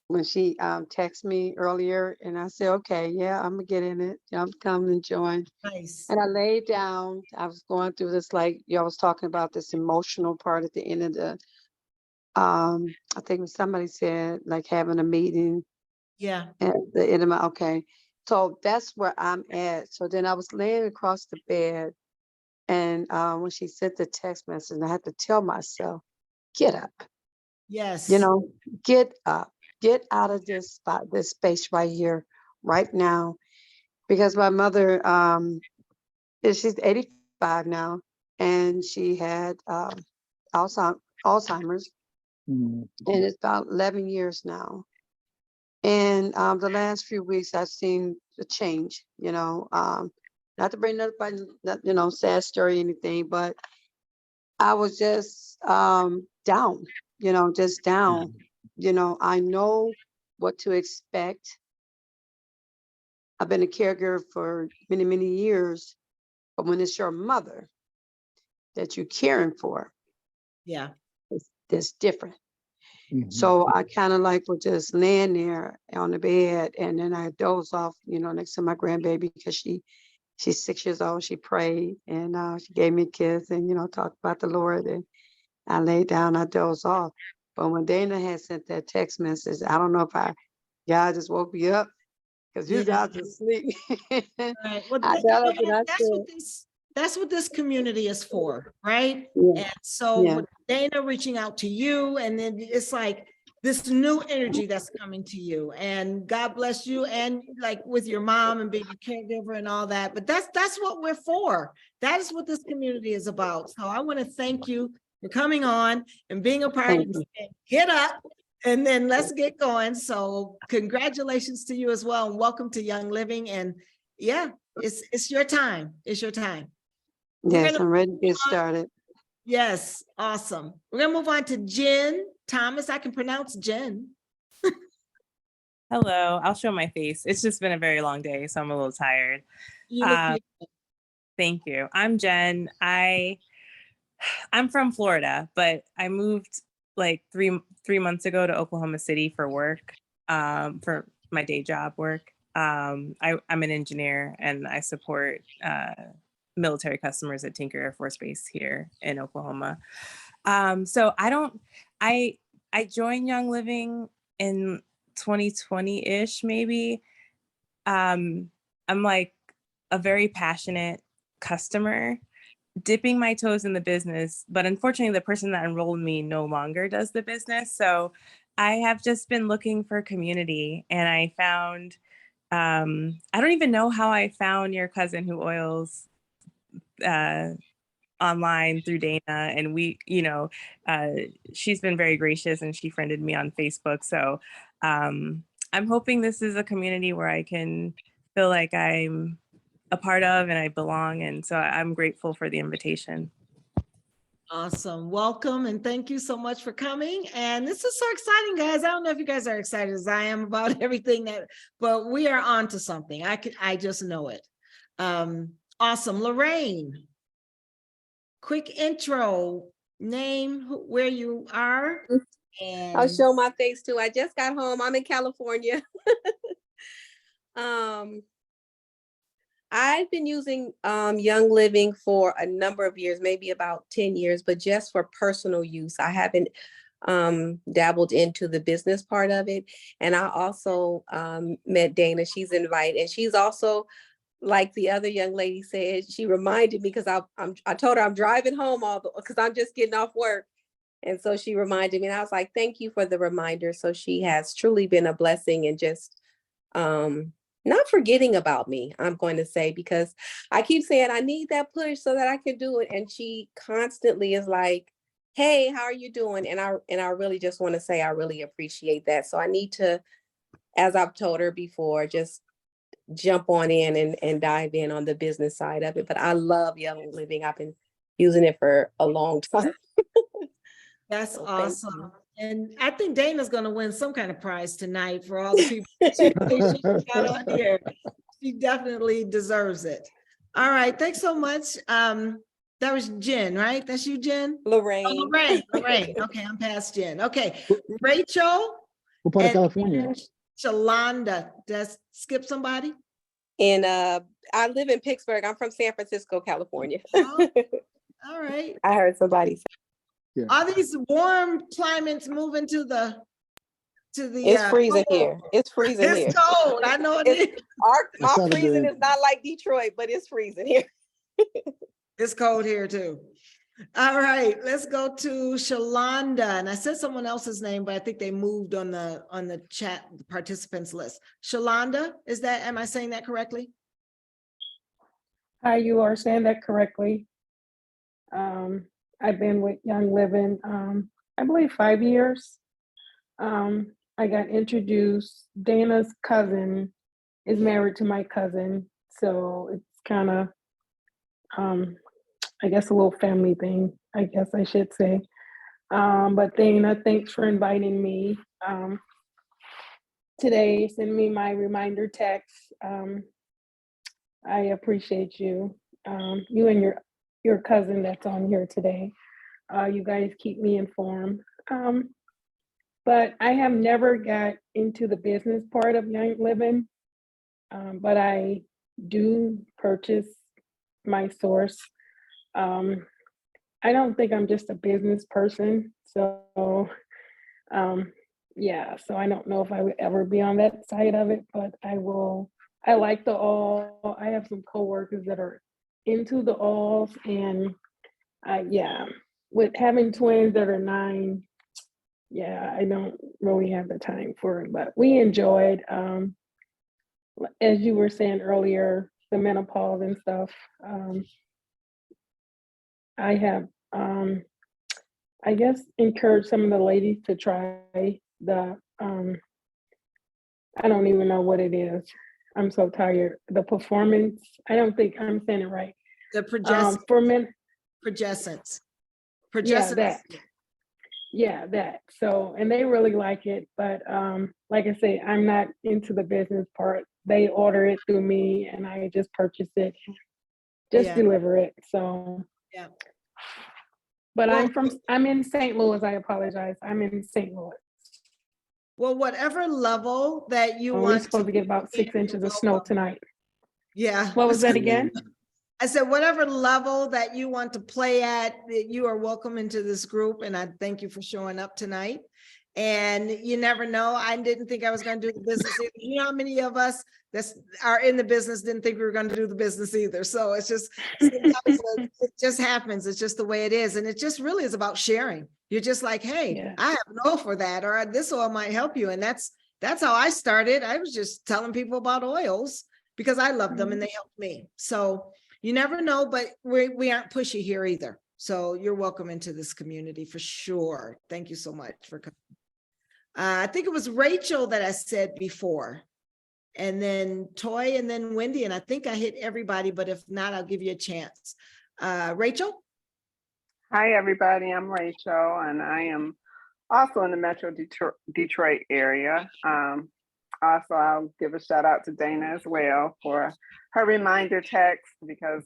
when she texted me earlier and I said, okay, yeah, I'm gonna get in it. I'm coming and join. Nice. And I laid down, I was going through this, like y'all was talking about this emotional part at the end of the, I think somebody said like having a meeting Yeah. at the end of my, okay. So that's where I'm at. So then I was laying across the bed, and when she sent the text message, I had to tell myself, get up, Yes. get up, get out of this spot, this space right here, right now. Because my mother, she's 85 now, and she had Alzheimer's, Mm. and it's about 11 years now. And the last few weeks, I've seen the change, not to bring nobody, you know, sad story or anything, but I was just down, you know, just down. You know, I know what to expect. I've been a caregiver for many, many years, but when it's your mother that you're caring for, Yeah. it's different. Mhm. So I kind of like was just laying there on the bed, and then I dozed off, you know, next to my grandbaby because she's 6 years old. She prayed and she gave me a kiss and, you know, talked about the Lord. And I laid down, I dozed off. But when Dana had sent that text message, I don't know if God just woke me up because you Yeah. guys are asleep. Right. Well, I you got know up and I what? said, That's what this community is for, right? yeah, And so yeah, with Dana reaching out to you, and then it's like this new energy that's coming to you. And God bless you, and like with your mom and being a caregiver and all that. But that's what we're for. That is what this community is about. So I want to thank you for coming on and being a part of thank this. you. Get up. And then let's get going. So congratulations to you as well, and welcome to Young Living. And yeah, it's your time. It's your time. We're Yes, gonna I'm ready to move get on. started. Yes, awesome. We're gonna move on to Jen Thomas. I can pronounce Jen. Hello, I'll show my face. It's just been a very long day, so I'm a little tired. You look beautiful. Thank you. I'm Jen. I'm from Florida, but I moved like three months ago to Oklahoma City for work, for my day job work. I'm an engineer and I support military customers at Tinker Air Force Base here in Oklahoma. So I joined Young Living in 2020-ish, maybe. I'm like a very passionate customer, dipping my toes in the business, but unfortunately the person that enrolled me no longer does the business. So I have just been looking for community, and I found, I don't even know how I found your cousin who oils online through Dana, and we, she's been very gracious and she friended me on Facebook. So I'm hoping this is a community where I can feel like I'm a part of and I belong. And so I'm grateful for the invitation. Awesome. Welcome and thank you so much for coming. And this is so exciting, guys. I don't know if you guys are excited as I am about everything but we are on to something. I just know it. Awesome. Lorraine, quick intro, name, where you are. I'll And show my face too. I just got home. I'm in California. I've been using Young Living for a number of years, maybe about 10 years, but just for personal use. I haven't dabbled into the business part of it. And I also met Dana. She's invited, and she's also, like the other young lady said, she reminded me because I told her I'm driving home because I'm just getting off work. And so she reminded me, and I was like, thank you for the reminder. So she has truly been a blessing, and just not forgetting about me, I'm going to say, because I keep saying I need that push so that I can do it. And she constantly is like, hey, how are you doing? And I really just want to say I really appreciate that. So I need to, as I've told her before, just jump on in and dive in on the business side of it. But I love Young Living. I've been using it for a long time. that's So awesome. And I think Dana's going to win some kind of prize tonight for all the people she got on here. She definitely deserves it. All right. Thanks so much. That was Jen, right? That's you, Jen? Lorraine. Oh, Lorraine. Okay, I'm past Jen. Okay. Rachel What part of and California? Shalonda. Does skip somebody? And I live in Pittsburgh. I'm from San Francisco, California. Oh, all right. I heard somebody say Are these warm climates moving to the it's freezing cold? here. It's freezing here. It's cold. I know it is. My sounded freezing good. is not like Detroit, but it's freezing here. It's cold here too. All right, let's go to Shalonda. And I said someone else's name, but I think they moved on the chat participants list. Shalonda, am I saying that correctly? Hi, you are saying that correctly. I've been with Young Living, I believe 5 years. I got introduced, Dana's cousin is married to my cousin. So it's kind of, I guess, a little family thing, I guess I should say. But Dana, thanks for inviting me today. Send me my reminder text. I appreciate you. You and your cousin that's on here today. You guys keep me informed. But I have never got into the business part of Young Living, but I do purchase my source. I don't think I'm just a business person. So yeah, so I don't know if I would ever be on that side of it, but I will. I like the oil. I have some coworkers that are into the oils, and yeah, with having twins that are 9, yeah, I don't really have the time for it, but we enjoyed, as you were saying earlier, the menopause and stuff. I have, I guess, encouraged some of the ladies to try the, I don't even know what it is. I'm so tired. The performance, I don't think I'm saying it right. The progescence. For men, Progescence. yeah, that. Yeah, that. So, and they really like it, but like I say, I'm not into the business part. They order it through me, and I just purchase it, just deliver it. So, yeah. But Well, I'm in St. Louis. I apologize. I'm in St. Louis. Well, whatever level that you We're want supposed to get about 6 inches of snow tonight. Yeah. What was that again? I said, whatever level that you want to play at, that you are welcome into this group. And I thank you for showing up tonight. And you never know. I didn't think I was going to do the business either. You know how many of us that are in the business didn't think we were going to do the business either. So it's just, it just happens. It's just the way it is. And it just really is about sharing. You're just like, hey, I have an oil for that, or this oil might help you. And that's how I started. I was just telling people about oils because I love them and they helped me. So you never know, but we aren't pushy here either. So you're welcome into this community for sure. Thank you so much for coming. I think it was Rachel that I said before, and then Toy, and then Wendy, and I think I hit everybody, but if not, I'll give you a chance. Rachel? Hi, everybody. I'm Rachel, and I am also in the Metro Detroit area. Also, I'll give a shout out to Dana as well for her reminder text, because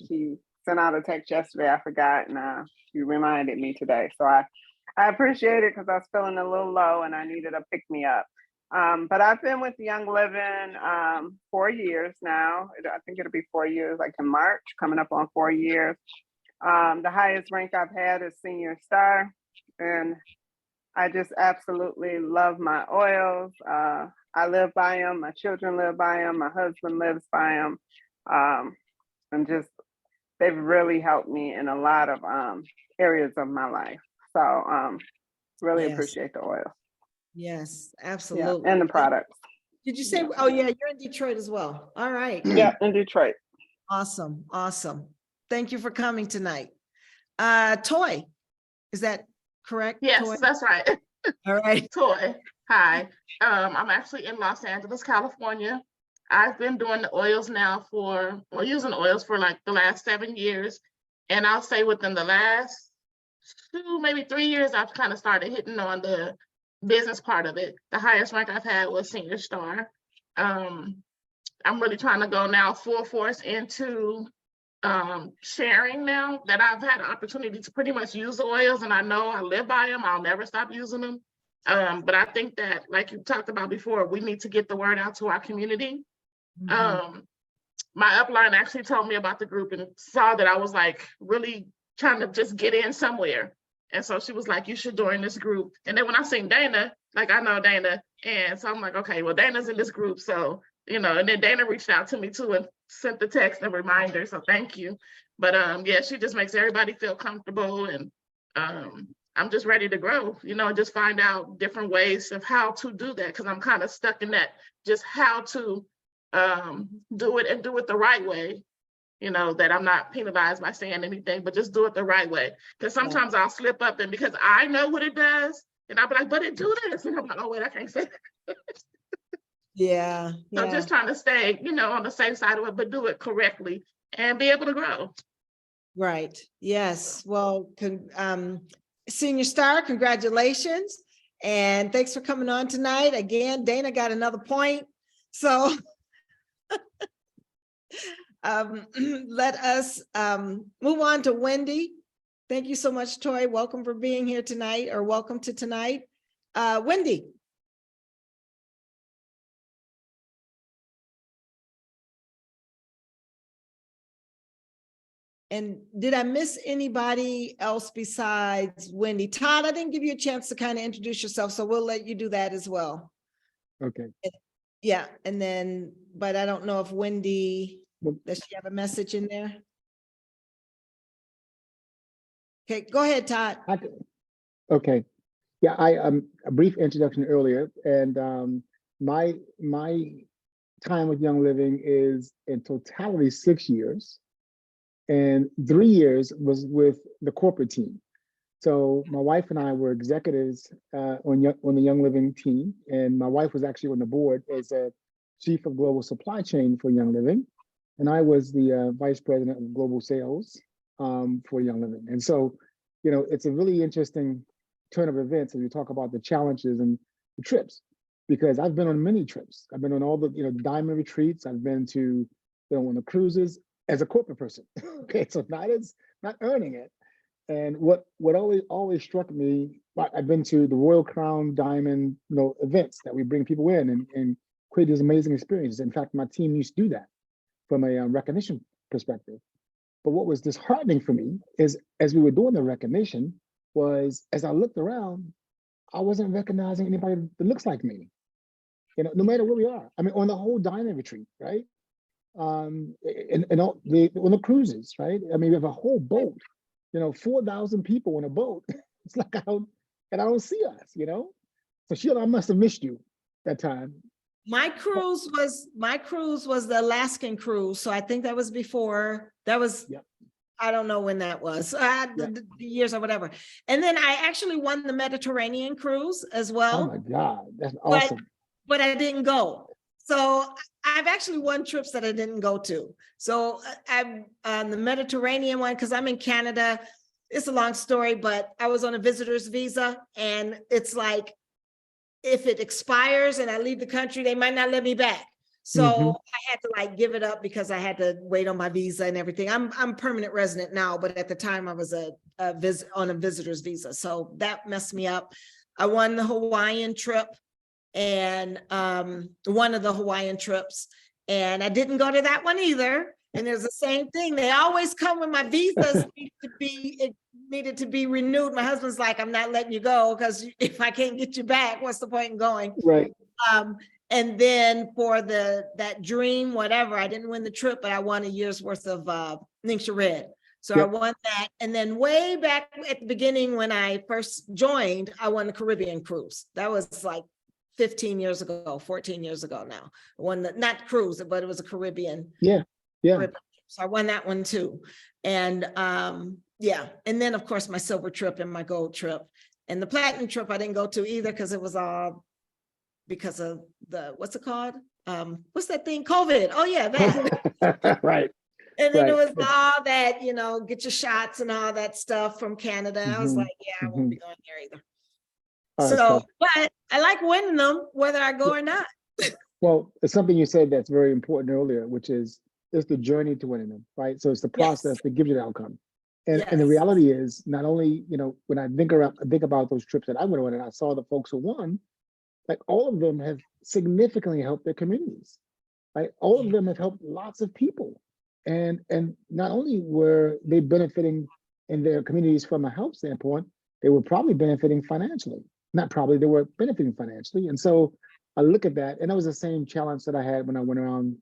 she sent out a text yesterday. I forgot, and you reminded me today. So I appreciate it, because I was feeling a little low and I needed a pick me up. But I've been with Young Living 4 years now. I think it'll be 4 years, like in March, coming up on 4 years. The highest rank I've had is Senior Star, and I just absolutely love my oils. I live by them. My children live by them. My husband lives by them. And just, they've really helped me in a lot of areas of my life. So really appreciate the oil. Yes, absolutely. Yeah, and the products. Did you say, oh yeah, you're in Detroit as well. All right. Yeah, in Detroit. Awesome. Awesome. Thank you for coming tonight. Toy, is that correct? Yes, Toy? that's right. All right. Toy. Hi. I'm actually in Los Angeles, California. I've been doing the oils now using oils for like the last 7 years. And I'll say within the last 2, maybe 3 years, I've kind of started hitting on the business part of it. The highest rank I've had was Senior Star. I'm really trying to go now full force into sharing now that I've had an opportunity to pretty much use the oils, and I know I live by them. I'll never stop using them. But I think that, like you talked about before, we need to get the word out to our community. My upline actually told me about the group and saw that I was like really trying to just get in somewhere. And so she was like, you should join this group. And then when I seen Dana, like I know Dana. And so I'm like, okay, well, Dana's in this group. So, you know, and then Dana reached out to me too and sent the text and reminder. So thank you. But yeah, she just makes everybody feel comfortable. And I'm just ready to grow, you know, just find out different ways of how to do that. Cause I'm kind of stuck in that, just how to do it and do it the right way. You know, that I'm not penalized by saying anything, but just do it the right way. Because sometimes I'll slip up, and because I know what it does, and I'll be like, but it do this. And I'm like, oh, wait, I can't say that. Yeah, So yeah, just trying to stay, on the safe side of it, but do it correctly and be able to grow. right. Yes. Well, Senior Star, congratulations. And thanks for coming on tonight. Again, Dana got another point. So let us move on to Wendy. Thank you so much, Toy. Welcome for being here tonight, or welcome to tonight. Wendy. And did I miss anybody else besides Wendy? Todd, I didn't give you a chance to kind of introduce yourself, so we'll let you do that as well. Okay. Yeah, and then, but I don't know if Wendy, Well- does she have a message in there? Okay, go ahead, Todd. Okay. Yeah, a brief introduction earlier, and my time with Young Living is in totality 6 years, and 3 years was with the corporate team. So my wife and I were executives on the Young Living team, and my wife was actually on the board as a chief of global supply chain for Young Living, and I was the vice president of global sales for Young Living. And so, it's a really interesting turn of events as we talk about the challenges and the trips, because I've been on many trips. I've been on all the diamond retreats. I've been to on the cruises as a corporate person. Okay, so not earning it. And what always struck me, I've been to the Royal Crown Diamond events that we bring people in and create these amazing experiences. In fact, my team used to do that from a recognition perspective. But what was disheartening for me is, as we were doing the recognition, was as I looked around, I wasn't recognizing anybody that looks like me. No matter where we are. I mean, on the whole diamond retreat, right? And on the cruises, right? I mean, we have a whole boat. 4,000 people on a boat. It's like I don't see us. So Sheila, I must have missed you that time. My cruise was the Alaskan cruise. So I think that was before, that was, Yep. I don't know when that was, Yep. the years or whatever. And then I actually won the Mediterranean cruise as well. Oh my God, that's awesome. But I didn't go. So I've actually won trips that I didn't go to. So I'm on the Mediterranean one, because I'm in Canada. It's a long story, but I was on a visitor's visa, and it's like, if it expires and I leave the country, they might not let me back. So I had to give it up because I had to wait on my visa and everything. I'm permanent resident now, but at the time I was on a visitor's visa. So that messed me up. I won the Hawaiian trip, and one of the Hawaiian trips, and I didn't go to that one either. And there's the same thing. They always come when my visas needed to be renewed. My husband's like, I'm not letting you go, because if I can't get you back, what's the point in going? Right. And then for that dream, whatever, I didn't win the trip, but I won a year's worth of Ningxia Red. So I won that. And then way back at the beginning, when I first joined, I won the Caribbean cruise. That was like 15 years ago, 14 years ago now. One that, not cruise, but it was a Caribbean. Yeah. So I won that one too. And yeah. And then of course my silver trip and my gold trip. And the platinum trip I didn't go to either, because it was all because of the, what's it called? What's that thing? COVID. Oh yeah, that. Right. And then it was all that, get your shots and all that stuff from Canada. I was like, yeah, I won't be going there either. So, but I like winning them, whether I go or not. Well, it's something you said that's very important earlier, which is it's the journey to winning them, right? So it's the process that gives you the outcome. And the reality is, not only, when I think about those trips that I went on and I saw the folks who won, like all of them have significantly helped their communities, right? All of them have helped lots of people. And not only were they benefiting in their communities from a health standpoint, they were probably benefiting financially. Not probably, they were benefiting financially. And so I look at that, and that was the same challenge that I had when I went around,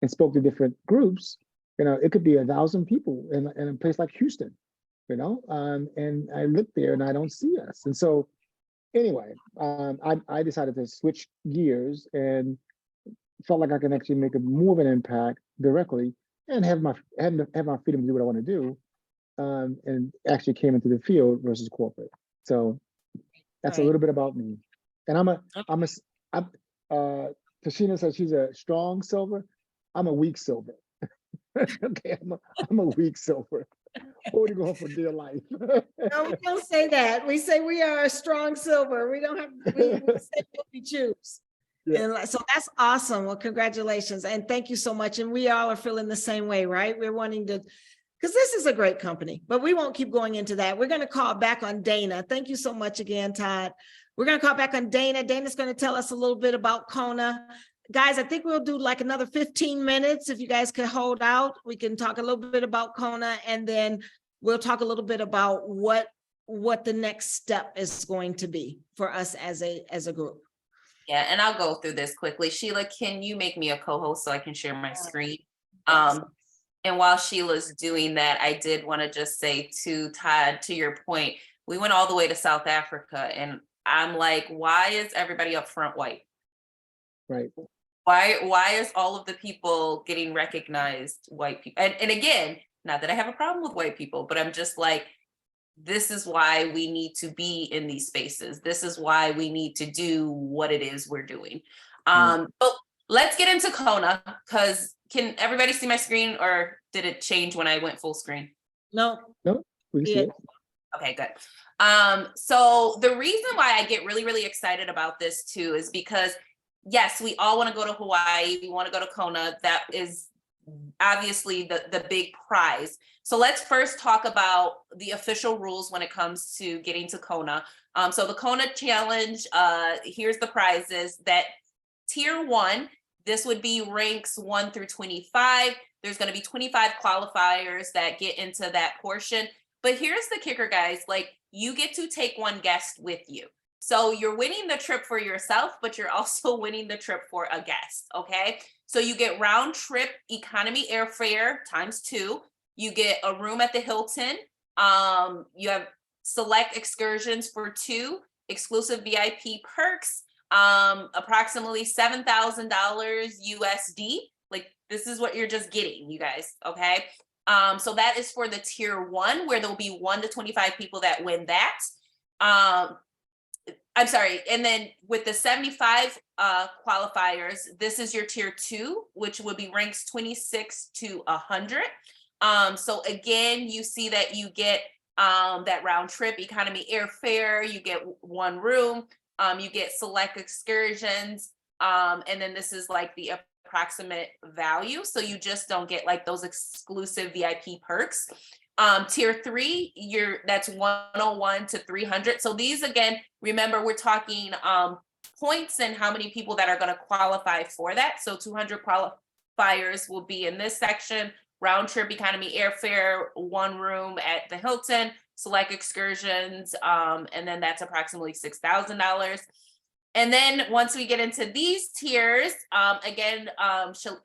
and spoke to different groups. It could be 1,000 people in a place like Houston, and I look there and I don't see us. And so anyway, I decided to switch gears and felt like I can actually make more of an impact directly and have my freedom to do what I want to do, and actually came into the field versus corporate. So that's a little bit about me. And Tashina says she's a strong silver. I'm a weak silver. Okay, I'm a weak silver. Holding on for dear life. No, we don't say that. We say we are a strong silver. We don't have, we say what we choose. Yeah. And so that's awesome. Well, congratulations. And thank you so much. And we all are feeling the same way, right? We're wanting to, because this is a great company, but we won't keep going into that. We're going to call back on Dana. Thank you so much again, Todd. We're going to call back on Dana. Dana's going to tell us a little bit about Kona. Guys, I think we'll do like another 15 minutes. If you guys could hold out, we can talk a little bit about Kona, and then we'll talk a little bit about what the next step is going to be for us as a group. Yeah, and I'll go through this quickly. Sheila, can you make me a co-host so I can share my screen? And while Sheila's doing that, I did want to just say to Todd, to your point, we went all the way to South Africa, and I'm like, why is everybody up front white? Right. Why is all of the people getting recognized white people? And again, not that I have a problem with white people, but I'm just like, this is why we need to be in these spaces. This is why we need to do what it is we're doing. But let's get into Kona, because can everybody see my screen, or did it change when I went full screen? No. We can see it. Okay, good. So the reason why I get really, really excited about this too is because, yes, we all want to go to Hawaii. We want to go to Kona. That is obviously the big prize. So let's first talk about the official rules when it comes to getting to Kona. So the Kona challenge, here's the prizes. That tier 1, this would be ranks 1 through 25. There's going to be 25 qualifiers that get into that portion. But here's the kicker, guys. Like, you get to take one guest with you. So you're winning the trip for yourself, but you're also winning the trip for a guest, okay? So you get round trip economy airfare ×2. You get a room at the Hilton. You have select excursions for 2, exclusive VIP perks, approximately $7,000 USD. Like, this is what you're just getting, you guys, okay? So that is for the tier 1, where there'll be 1 to 25 people that win that. I'm sorry. And then with the 75 qualifiers, this is your tier 2, which would be ranks 26 to 100. So again, you see that you get that round trip economy airfare, you get 1 room, you get select excursions, and then this is like the approximate value. So you just don't get like those exclusive VIP perks. Tier 3, that's 101 to 300. So these, again, remember, we're talking points and how many people that are going to qualify for that. So 200 qualifiers will be in this section. Round trip economy airfare, 1 room at the Hilton, select excursions, and then that's approximately $6,000. And then once we get into these tiers, again,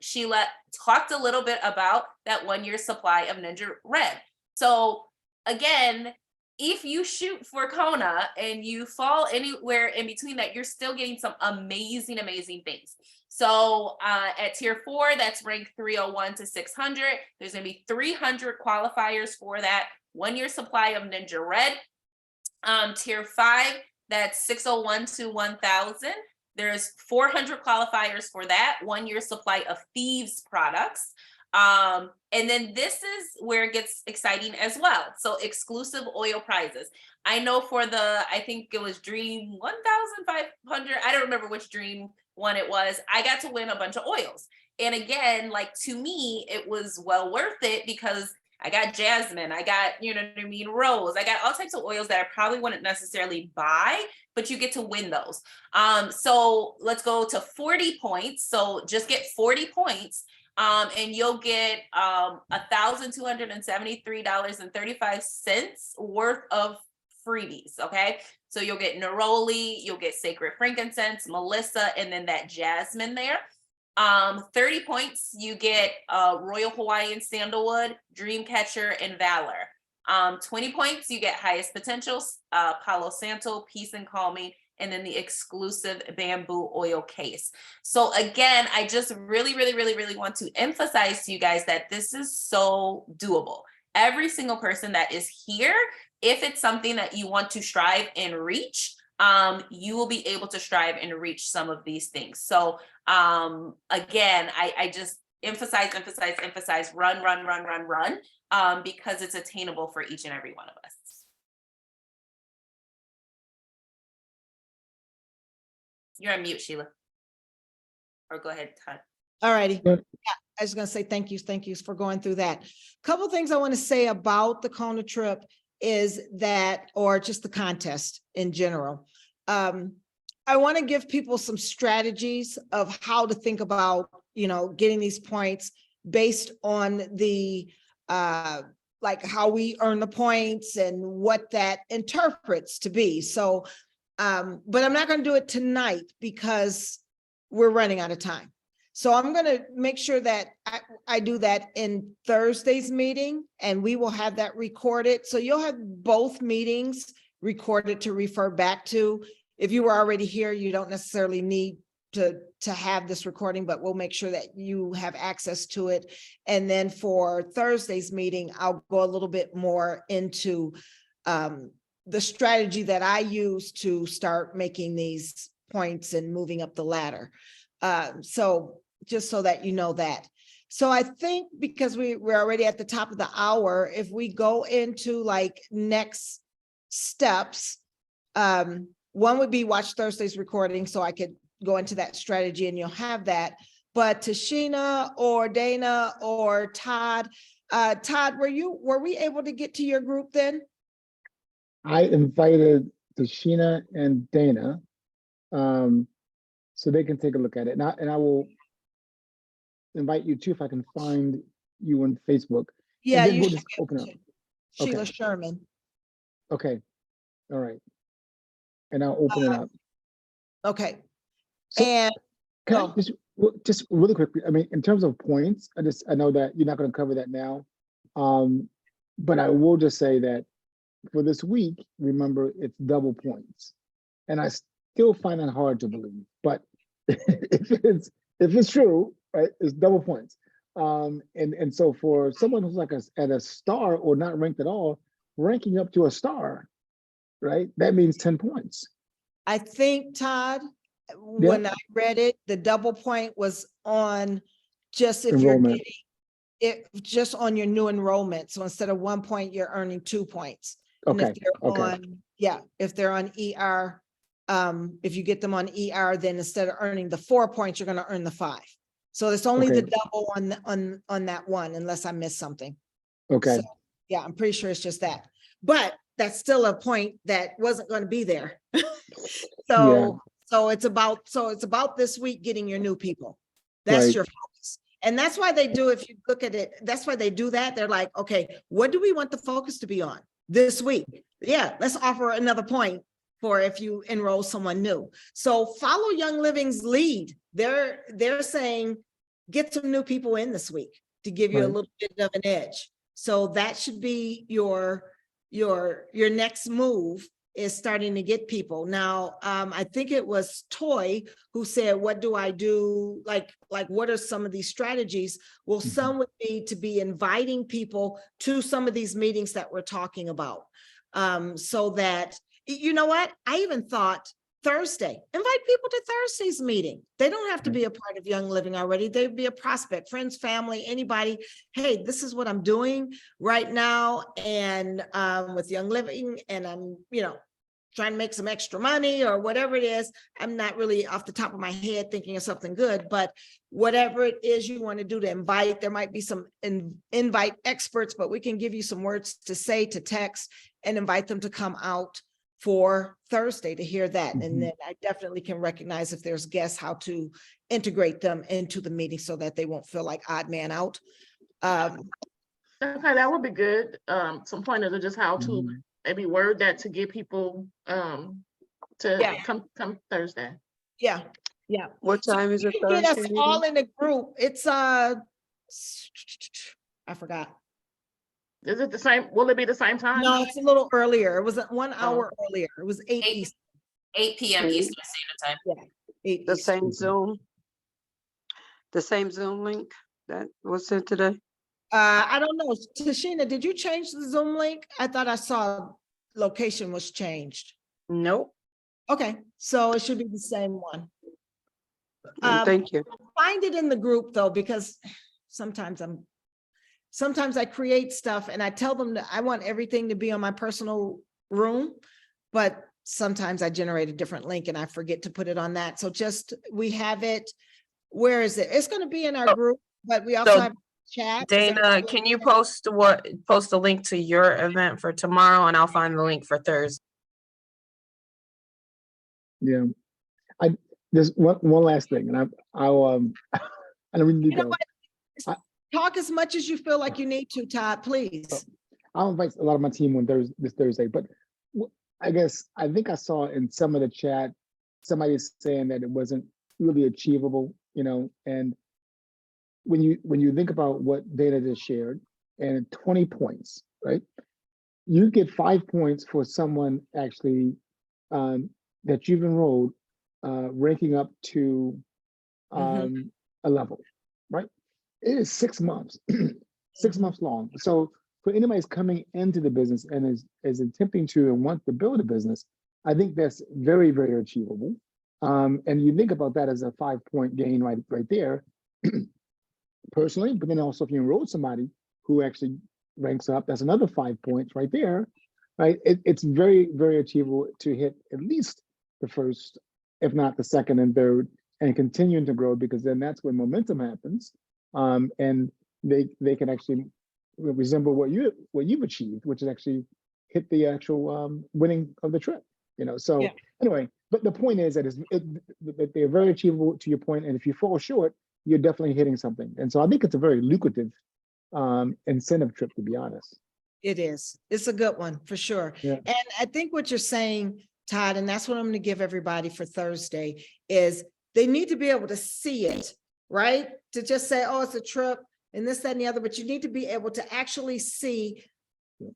Sheila talked a little bit about that 1-year supply of Ninja Red. So again, if you shoot for Kona and you fall anywhere in between that, you're still getting some amazing, amazing things. So at tier 4, that's ranked 301 to 600. There's going to be 300 qualifiers for that 1-year supply of Ninja Red. Tier 5, that's 601 to 1000. There's 400 qualifiers for that 1-year supply of Thieves products. And then this is where it gets exciting as well. So exclusive oil prizes. I know for I think it was Dream 1,500. I don't remember which Dream one it was. I got to win a bunch of oils. And again, like, to me, it was well worth it because I got jasmine, I got, you know what I mean, rose. I got all types of oils that I probably wouldn't necessarily buy, but you get to win those. So let's go to 40 points. So just get 40 points. And you'll get $1,273.35 worth of freebies. Okay, so you'll get neroli, you'll get sacred frankincense, melissa, and then that jasmine there. 30 points, you get Royal Hawaiian Sandalwood, Dreamcatcher, and Valor. 20 points, you get Highest Potential, Palo Santo, Peace and Calming, and then the exclusive bamboo oil case. So again, I just really, really, really, really want to emphasize to you guys that this is so doable. Every single person that is here, if it's something that you want to strive and reach, you will be able to strive and reach some of these things. So again, I just emphasize, run, because it's attainable for each and every one of us. You're on mute, Sheila. Or go ahead, Todd. All righty. Yeah. Yeah, I was gonna say thank you for going through that. Couple things I want to say about the Kona trip is that, or just the contest in general. I want to give people some strategies of how to think about, getting these points based on the like how we earn the points and what that interprets to be. So, but I'm not going to do it tonight because we're running out of time. So I'm going to make sure that I do that in Thursday's meeting, and we will have that recorded. So you'll have both meetings recorded to refer back to. If you were already here, you don't necessarily need to have this recording, but we'll make sure that you have access to it. And then for Thursday's meeting, I'll go a little bit more into the strategy that I use to start making these points and moving up the ladder. So just so that you know that. So I think because we're already at the top of the hour, if we go into like next steps, one would be watch Thursday's recording so I could go into that strategy and you'll have that. But Tashina or Dana or Todd, were we able to get to your group then? I invited Tashina and Dana, so they can take a look at it. And I will invite you too if I can find you on Facebook. Yeah, and then you we'll should just open up. Sheila Okay. Sherman. Okay, all right. And I'll open it up. Okay. So And can I go. just really quickly, I mean, in terms of points, I know that you're not going to cover that now. But I will just say that for this week, remember it's double points. And I still find that hard to believe, but if it's true, right, it's double points. And so for someone who's like at a star or not ranked at all, ranking up to a star, right, that means 10 points. I think, Todd, when I read it, the double point was on just if you're Enrollment. getting it just on your new enrollment. So instead of 1 point, you're earning 2 points. And Okay, if they're okay. on, if they're on ER, if you get them on ER, then instead of earning the 4 points, you're going to earn the 5. So it's only the Okay. double on that one, unless I missed something. Okay. So, yeah, I'm pretty sure it's just that. But that's still a point that wasn't going to be there. So it's about this week getting your new people. That's Right. your focus. And that's why they do, if you look at it, that's why they do that. They're like, okay, what do we want the focus to be on this week? Yeah, let's offer another point for if you enroll someone new. So follow Young Living's lead. They're saying, get some new people in this week to give you a Right. little bit of an edge. So that should be your next move, is starting to get people. Now, I think it was Toy who said, what do I do? Like what are some of these strategies? Well, some would be to be inviting people to some of these meetings that we're talking about. So that, you know what? I even thought Thursday, invite people to Thursday's meeting. They don't have to be a part of Young Living already. They'd be a prospect, friends, family, anybody. Hey, this is what I'm doing right now. And with Young Living, and I'm, trying to make some extra money or whatever it is. I'm not really off the top of my head thinking of something good, but whatever it is you want to do to invite, there might be some invite experts, but we can give you some words to say, to text, and invite them to come out for Thursday to hear that. And then I definitely can recognize if there's guests, how to integrate them into the meeting so that they won't feel like odd man out. Okay, that would be good. Some pointers of just how to maybe word that to get people to come Thursday. Yeah. What time is it? You can get us Thursday all meeting? in a group. It's I forgot. Is it the same? Will it be the same time? No, it's a little earlier. It was 1 hour earlier. It was 8 8 Eastern. 8 p.m. Eastern Standard Time. 8 The Eastern. same Zoom? The same Zoom link that was sent today? I don't know. Tashina, did you change the Zoom link? I thought I saw location was changed. Nope. Okay, so it should be the same one. Thank you. Find it in the group though, because sometimes I create stuff and I tell them that I want everything to be on my personal room, but sometimes I generate a different link and I forget to put it on that. So we have it. Where is it? It's going to be in our group, but we also So, have chat. Dana, can you post a link to your event for tomorrow, and I'll find the link for Thursday. Yeah. There's one last thing, and I'll I don't really need You to know go. what? Talk as much as you feel like you need to, Todd, please. I'll invite a lot of my team on this Thursday, but I think I saw in some of the chat, somebody saying that it wasn't really achievable, and when you think about what Dana just shared, and 20 points, right? You get 5 points for someone actually that you've enrolled, ranking up to a level, right? It is 6 months, 6 months long. So for anybody who's coming into the business and is attempting to and want to build a business, I think that's very, very achievable. And you think about that as a 5-point gain right there, personally, but then also if you enroll somebody who actually ranks up, that's another 5 points right there, right? It's very, very achievable to hit at least the first, if not the second and third, and continuing to grow, because then that's when momentum happens. And they can actually resemble what you've achieved, which is actually hit the actual winning of the trip. So Yeah. Anyway, but the point is that that they're very achievable, to your point, and if you fall short, you're definitely hitting something. And so I think it's a very lucrative incentive trip, to be honest. It is. It's a good one for sure. Yeah. And I think what you're saying, Todd, and that's what I'm going to give everybody for Thursday, is they need to be able to see it, right? To just say, oh, it's a trip and this, that, and the other, but you need to be able to actually see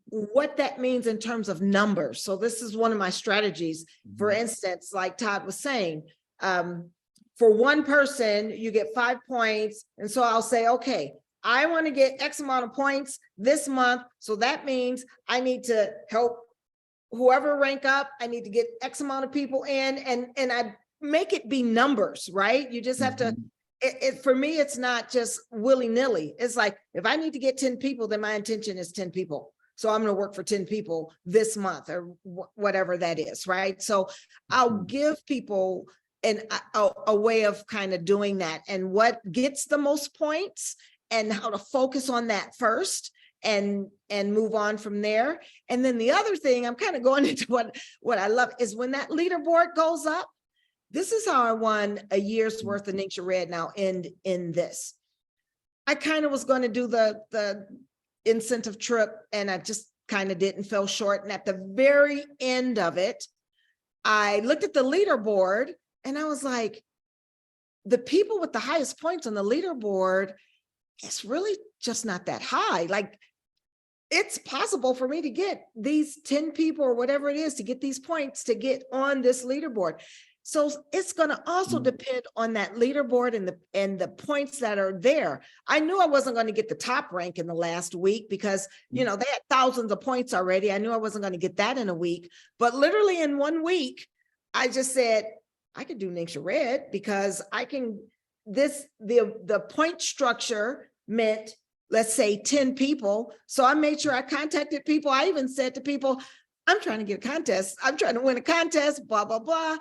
what that means in terms of numbers. So this is one of my strategies. For instance, like Todd was saying, for one person, you get 5 points. And so I'll say, okay, I want to get X amount of points this month. So that means I need to help whoever rank up. I need to get X amount of people in, and I make it be numbers, right? You just have to, for me, it's not just willy-nilly. It's like, if I need to get 10 people, then my intention is 10 people. So I'm going to work for 10 people this month or whatever that is, right? So I'll give people a way of kind of doing that, and what gets the most points and how to focus on that first and move on from there. And then the other thing, I'm kind of going into what I love is when that leaderboard goes up. This is how I won a year's worth of Nature Red now in this. I kind of was going to do the incentive trip, and I just kind of didn't, fell short. And at the very end of it, I looked at the leaderboard and I was like, the people with the highest points on the leaderboard, it's really just not that high. Like, it's possible for me to get these 10 people or whatever it is to get these points to get on this leaderboard. So it's going to also depend on that leaderboard and the points that are there. I knew I wasn't going to get the top rank in the last week because, they had thousands of points already. I knew I wasn't going to get that in a week, but literally in 1 week, I just said, I could do Nature Red because I can, the point structure meant, let's say 10 people. So I made sure I contacted people. I even said to people, I'm trying to get a contest. I'm trying to win a contest, blah, blah, blah.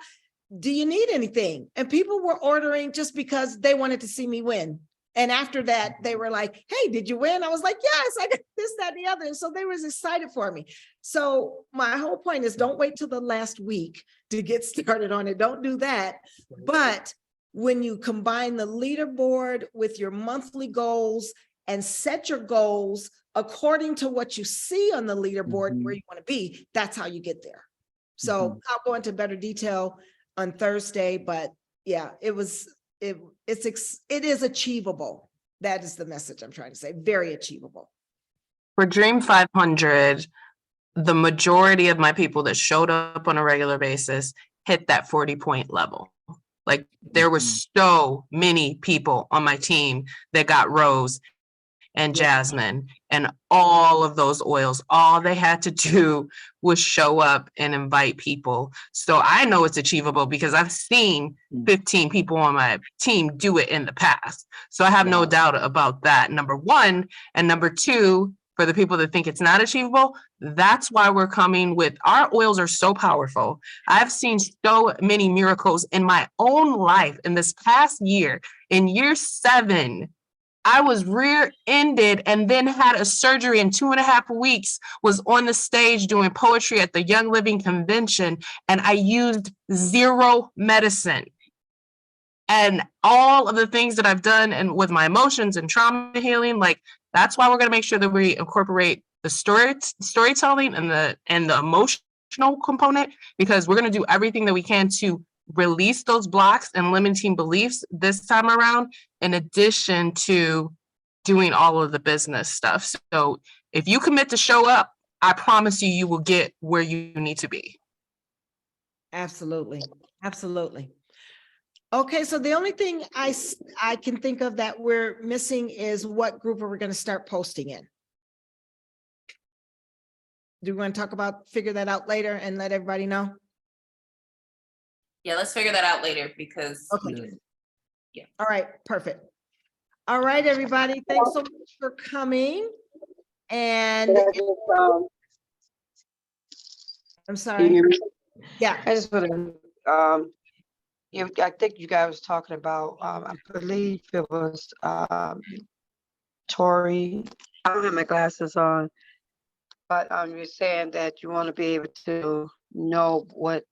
Do you need anything? And people were ordering just because they wanted to see me win. And after that, they were like, hey, did you win? I was like, yes, I got this, that, and the other. And so they was excited for me. So my whole point is, don't wait till the last week to get started on it. Don't do that. But when you combine the leaderboard with your monthly goals and set your goals according to what you see on the leaderboard where you want to be, that's how you get there. So I'll go into better detail on Thursday, but yeah, it is achievable. That is the message I'm trying to say. Very achievable. For Dream 500, the majority of my people that showed up on a regular basis hit that 40-point level. Like, there were so many people on my team that got rows. and jasmine and all of those oils. All they had to do was show up and invite people. So I know it's achievable because I've seen 15 people on my team do it in the past. So I have no doubt about that, number one. And number two, for the people that think it's not achievable, that's why we're coming with, our oils are so powerful. I've seen so many miracles in my own life in this past year. In year 7, I was rear-ended and then had a surgery in 2.5 weeks, was on the stage doing poetry at the Young Living Convention, and I used 0 medicine. And all of the things that I've done and with my emotions and trauma healing, like, that's why we're going to make sure that we incorporate the storytelling and the emotional component, because we're going to do everything that we can to release those blocks and limiting beliefs this time around, in addition to doing all of the business stuff. So if you commit to show up, I promise you, you will get where you need to be. Absolutely. Absolutely. Okay, so the only thing I can think of that we're missing is what group are we going to start posting in? Do we want to talk about, figure that out later and let everybody know? Yeah, let's figure that out later because. Okay. Yeah. All right, perfect. All right, everybody, thanks so much for coming. And I'm sorry. Yeah. I just want to, I think you guys was talking about, I believe it was Tori. I don't have my glasses on, but you're saying that you want to be able to know what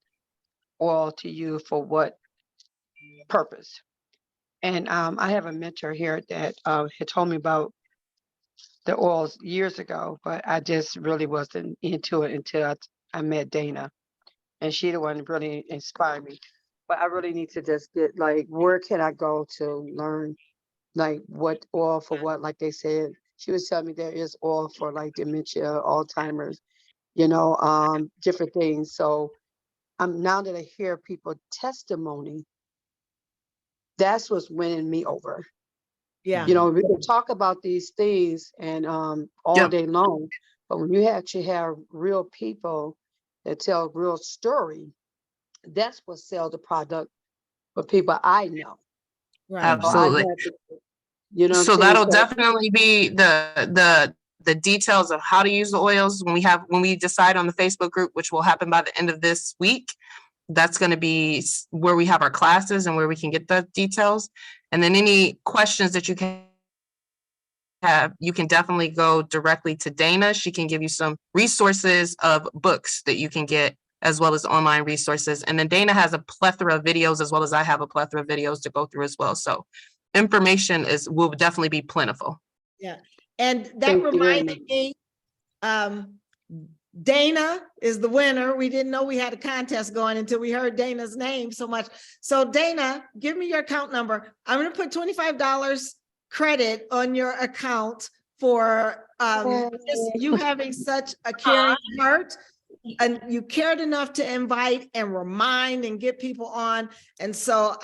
oil to use for what purpose. And I have a mentor here that had told me about the oils years ago, but I just really wasn't into it until I met Dana. And she the one that really inspired me. But I really need to just get, like, where can I go to learn, like, what oil for what? Like they said, she was telling me there is oil for like dementia, Alzheimer's, different things. So now that I hear people testimony, that's what's winning me over. Yeah. We can talk about these things and all Yep. day long, but when you actually have real people that tell real story, that's what sells the product for people I know. Right. Absolutely. So So that'll definitely be the details of how to use the oils when we decide on the Facebook group, which will happen by the end of this week. That's going to be where we have our classes and where we can get the details. And then any questions that you can have, you can definitely go directly to Dana. She can give you some resources of books that you can get, as well as online resources. And then Dana has a plethora of videos, as well as I have a plethora of videos to go through as well. So information will definitely be plentiful. Yeah. And that reminded me, Dana is the winner. We didn't know we had a contest going until we heard Dana's name so much. So Dana, give me your account number. I'm going to put $25 credit on your account for just you having such a caring heart. And you cared enough to invite and remind and get people on. And so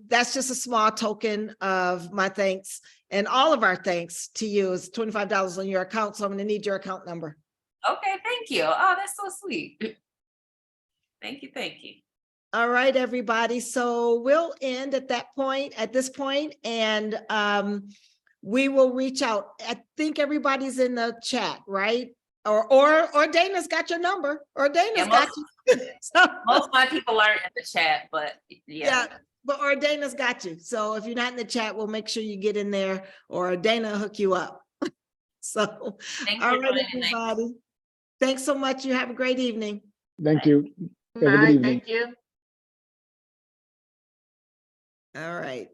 that's just a small token of my thanks, and all of our thanks to you. Is $25 on your account. So I'm going to need your account number. Okay, thank you. Oh, that's so sweet. Thank you, thank you. All right, everybody. So we'll end at this point, and we will reach out. I think everybody's in the chat, right? Or Dana's got your number, or Dana's got you. So, most of my people aren't in the chat, but yeah. Or Dana's got you. So if you're not in the chat, we'll make sure you get in there, or Dana will hook you up. So, all right, everybody. Thanks so much. You have a great evening. Thank you. Have a good evening. Thank you. All right.